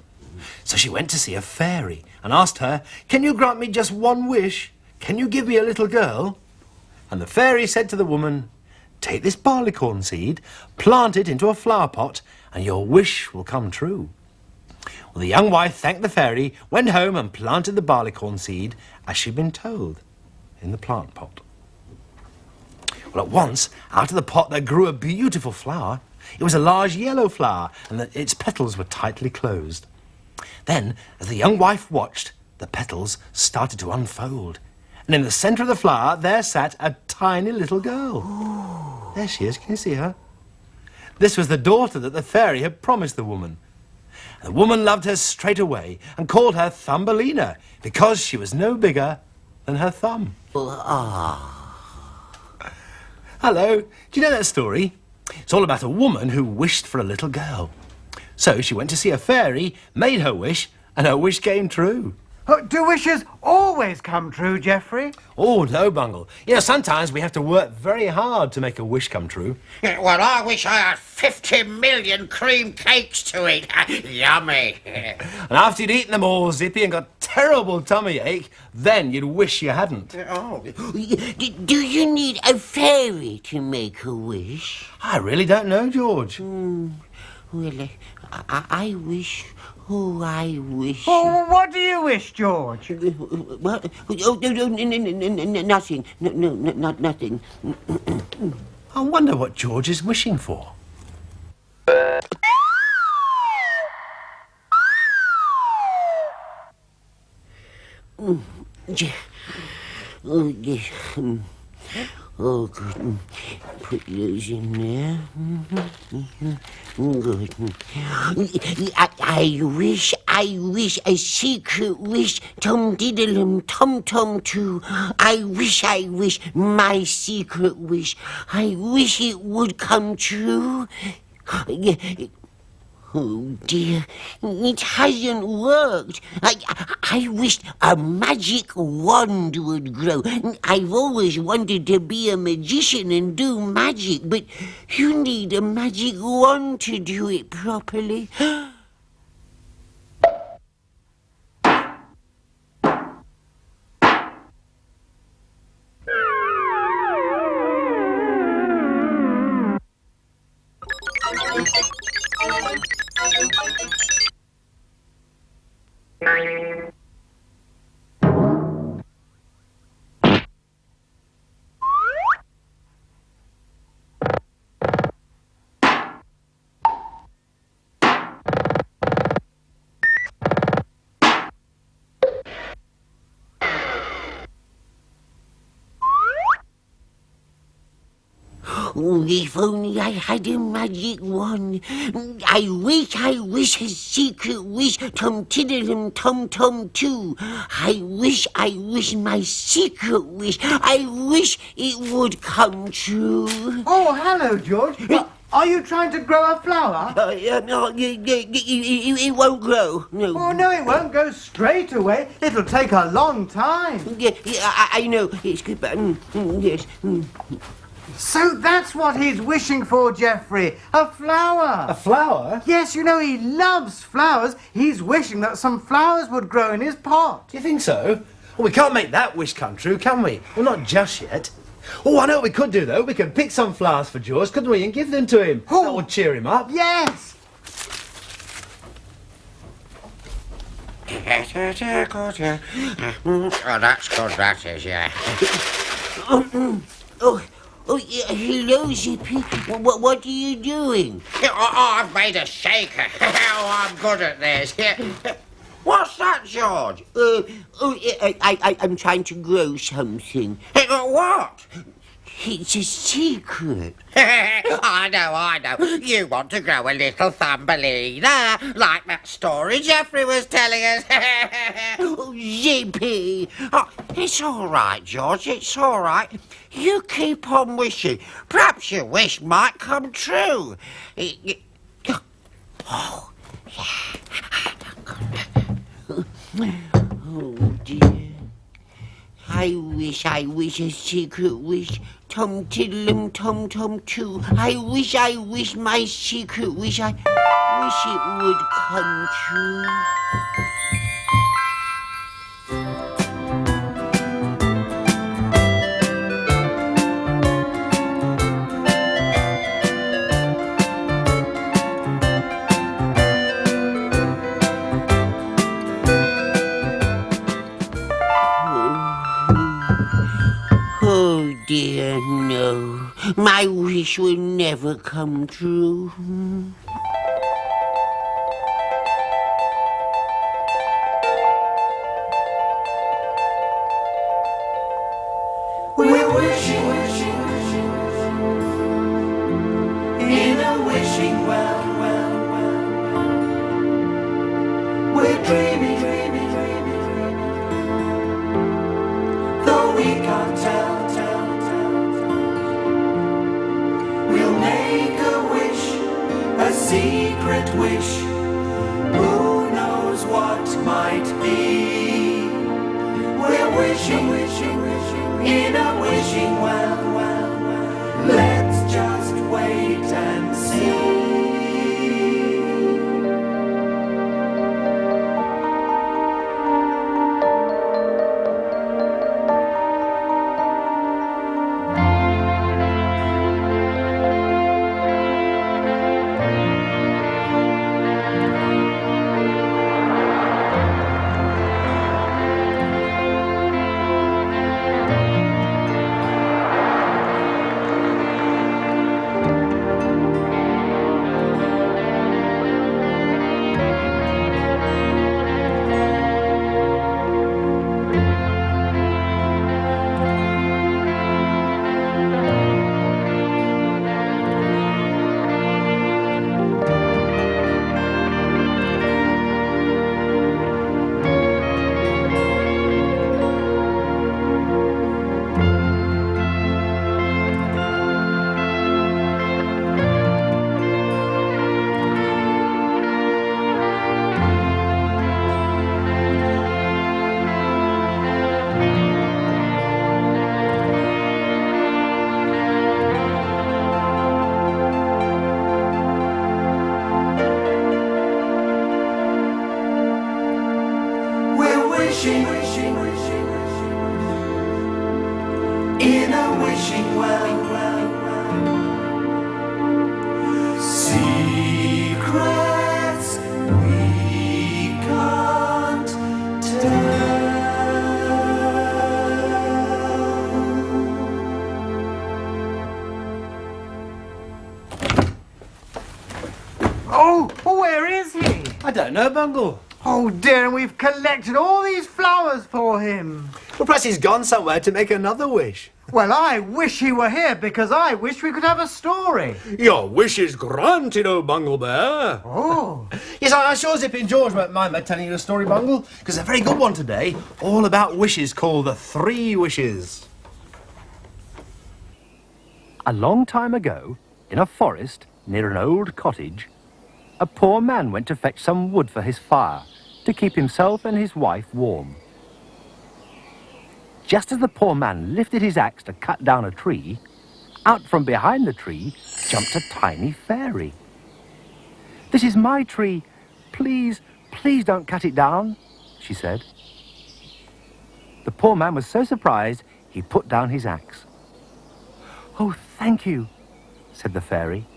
So she went to see a fairy and asked her, "Can you grant me just one wish? Can you give me a little girl?" And the fairy said to the woman, "Take this barleycorn seed, plant it into a flower pot, and your wish will come true." Well, the young wife thanked the fairy, went home and planted the barleycorn seed as she'd been told in the plant pot. Well, at once, out of the pot there grew a beautiful flower. It was a large yellow flower, and its petals were tightly closed. Then, as the young wife watched, the petals started to unfold. And in the centre of the flower, there sat a tiny little girl. Ooh. There she is. Can you see her? This was the daughter that the fairy had promised the woman. And the woman loved her straight away and called her Thumbelina because she was no bigger than her thumb. Hello. Do you know that story? It's all about a woman who wished for a little girl. So she went to see a fairy, made her wish, and her wish came true. Do wishes always come true, Geoffrey? Oh, no, Bungle. You know, sometimes we have to work very hard to make a wish come true. Well, I wish I had 50 million cream cakes to eat. Yummy. And after you'd eaten them all, Zippy, and got terrible tummy ache, then you'd wish you hadn't. Oh. Do you need a fairy to make a wish? I really don't know, George. Well, I wish... Oh, I wish... Oh, what do you wish, George? What? Oh, no, nothing. No, not nothing. I wonder what George is wishing for. Oh, yes. Oh, good. Put those in there. Good. I wish a secret wish, Tom Diddlem, Tom too. I wish my secret wish. I wish it would come true. Oh dear, it hasn't worked. I wished a magic wand would grow. I've always wanted to be a magician and do magic, but you need a magic wand to do it properly. Oh, if only I had a magic wand. I wish a secret wish, Tom Tiddlem, Tom too. I wish my secret wish. I wish it would come true. Oh, hello, George. Are you trying to grow a flower? No, it won't grow. No. Oh, no, it won't go straight away. It'll take a long time. Yeah, I know. It's good, but yes. So that's what he's wishing for, Geoffrey. A flower. A flower? Yes, you know, he loves flowers. He's wishing that some flowers would grow in his pot. Do you think so? Well, we can't make that wish come true, can we? Well, not just yet. Oh, I know what we could do, though. We could pick some flowers for George, couldn't we, and give them to him. Oh. That would cheer him up. Yes. Oh, that's good, that is, yeah. Oh, yeah, hello, Zippy. What are you doing? I've made a shaker. Oh, I'm good at this. What's that, George? I'm trying to grow something. What? It's a secret. I know. You want to grow a little Thumbelina, like that story Geoffrey was telling us. Oh, Zippy. Oh, it's all right, George, it's all right. You keep on wishing. Perhaps your wish might come true. Oh, dear. I wish a secret wish. Tom tiddlum tom tom too. I wish my secret wish. I wish it would come true. Oh dear, no. My wish will never come true. We're wishing in a wishing well. We're dreaming, though we can't tell. We'll make a wish, a secret wish. Who knows what might be? We're wishing in a wishing well. Let's just wait and see. In a wishing well. Secrets we can't Oh, where is he? I don't know, Bungle. Oh dear, and we've collected all these flowers for him. Well, perhaps he's gone somewhere to make another wish. Well, I wish he were here because I wish we could have a story. Your wish is granted, oh Bungle Bear. Oh. Yes, I'm sure Zippy and George won't mind me telling you a story, Bungle, because a very good one today, all about wishes called the 3 Wishes. A long time ago, in a forest, near an old cottage, a poor man went to fetch some wood for his fire to keep himself and his wife warm. Just as the poor man lifted his axe to cut down a tree, out from behind the tree jumped a tiny fairy. "This is my tree. Please, please don't cut it down," she said. The poor man was so surprised he put down his axe. "Oh, thank you," said the fairy.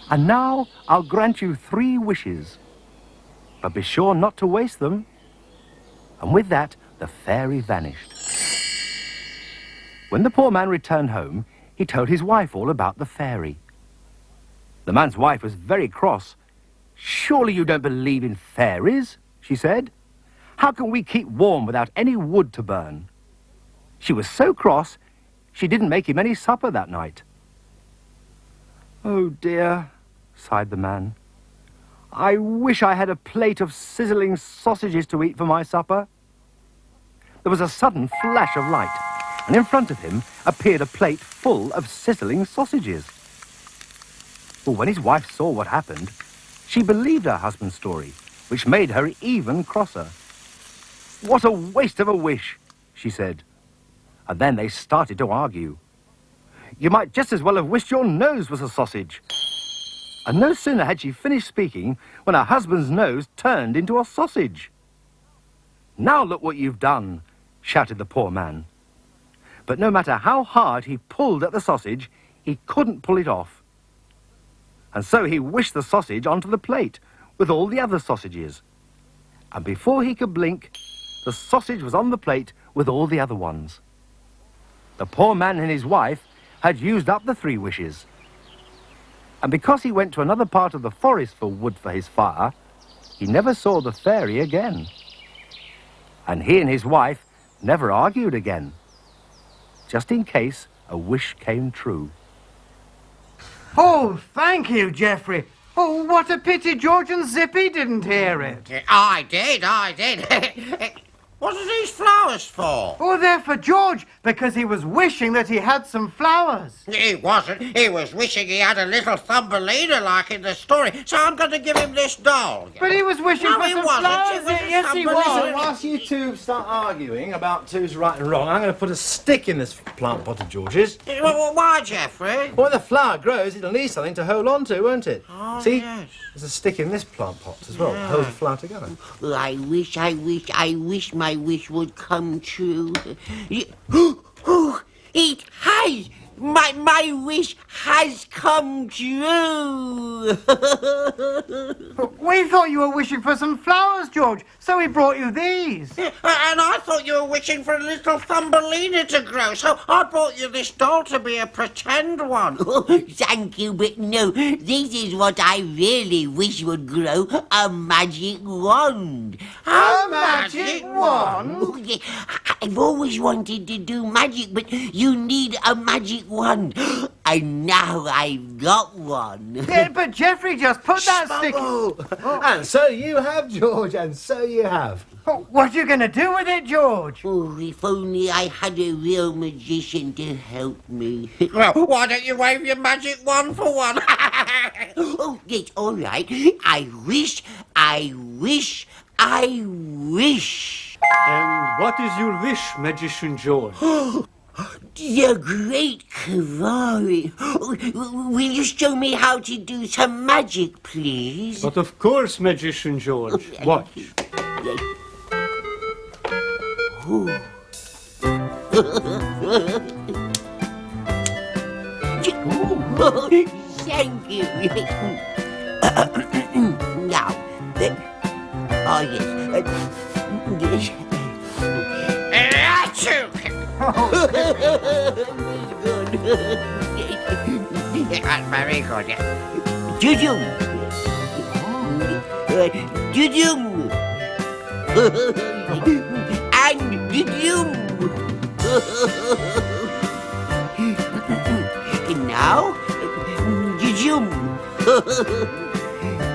"And now I'll grant you 3 wishes. But be sure not to waste them." And with that, the fairy vanished. When the poor man returned home, he told his wife all about the fairy. The man's wife was very cross. "Surely you don't believe in fairies," she said. "How can we keep warm without any wood to burn?" She was so cross, she didn't make him any supper that night. "Oh dear," sighed the man. "I wish I had a plate of sizzling sausages to eat for my supper." There was a sudden flash of light, and in front of him appeared a plate full of sizzling sausages. Well, when his wife saw what happened, she believed her husband's story, which made her even crosser. "What a waste of a wish," she said. And then they started to argue. "You might just as well have wished your nose was a sausage." And no sooner had she finished speaking when her husband's nose turned into a sausage. "Now look what you've done," shouted the poor man. But no matter how hard he pulled at the sausage, he couldn't pull it off. And so he wished the sausage onto the plate with all the other sausages. And before he could blink, the sausage was on the plate with all the other ones. The poor man and his wife had used up the 3 wishes. And because he went to another part of the forest for wood for his fire, he never saw the fairy again. And he and his wife never argued again, just in case a wish came true. Oh, thank you, Geoffrey. Oh, what a pity George and Zippy didn't hear it. I did. What are these flowers for? Oh, they're for George, because he was wishing that he had some flowers. He wasn't. He was wishing he had a little Thumbelina like in the story, so I'm going to give him this doll. But he was wishing No, for he some wasn't. flowers. It was a Yes, he Thumbelina. So was. whilst you two start arguing about who's right and wrong, I'm going to put a stick in this plant pot of George's. Why, Geoffrey? When the flower grows, it'll need something to hold on to, won't it? Oh, See, yes. there's a stick in this plant pot as well. Hold the flower together. Oh, I wish my wish would come true. Oh, it has! My wish has come true! We thought you were wishing for some flowers, George, so we brought you these. And I thought you were wishing for a little Thumbelina to grow, so I brought you this doll to be a pretend one. Oh, thank you, but no, this is what I really wish would grow, a magic wand. A magic wand? Oh, yeah. I've always wanted to do magic, but you need a magic wand. And now I've got one. Yeah, but Geoffrey just put that stick... And so you have, George, and so you have. Oh, what are you going to do with it, George? Oh, if only I had a real magician to help me. Well, why don't you wave your magic wand for one? Oh, yes, all right. I wish. And what is your wish, Magician George? The great Kavari. Will you show me how to do some magic, please? But of course, Magician George. Watch. Thank you. Now, oh yes. That's very good. Jujum. Jujum. And jujum. And now, jujum.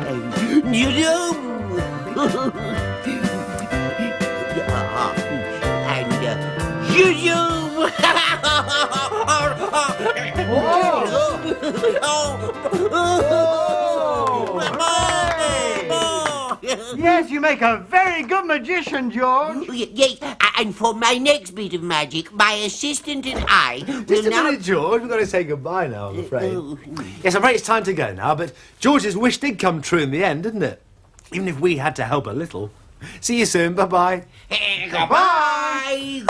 And jujum. And jujum. Yes, you make a very good magician, George. Yes, and for my next bit of magic, my assistant and I will Just a now... minute, George. We've got to say goodbye now, I'm afraid. Yes, I'm afraid it's time to go now, but George's wish did come true in the end, didn't it? Even if we had to help a little. See you soon. Bye-bye. Goodbye.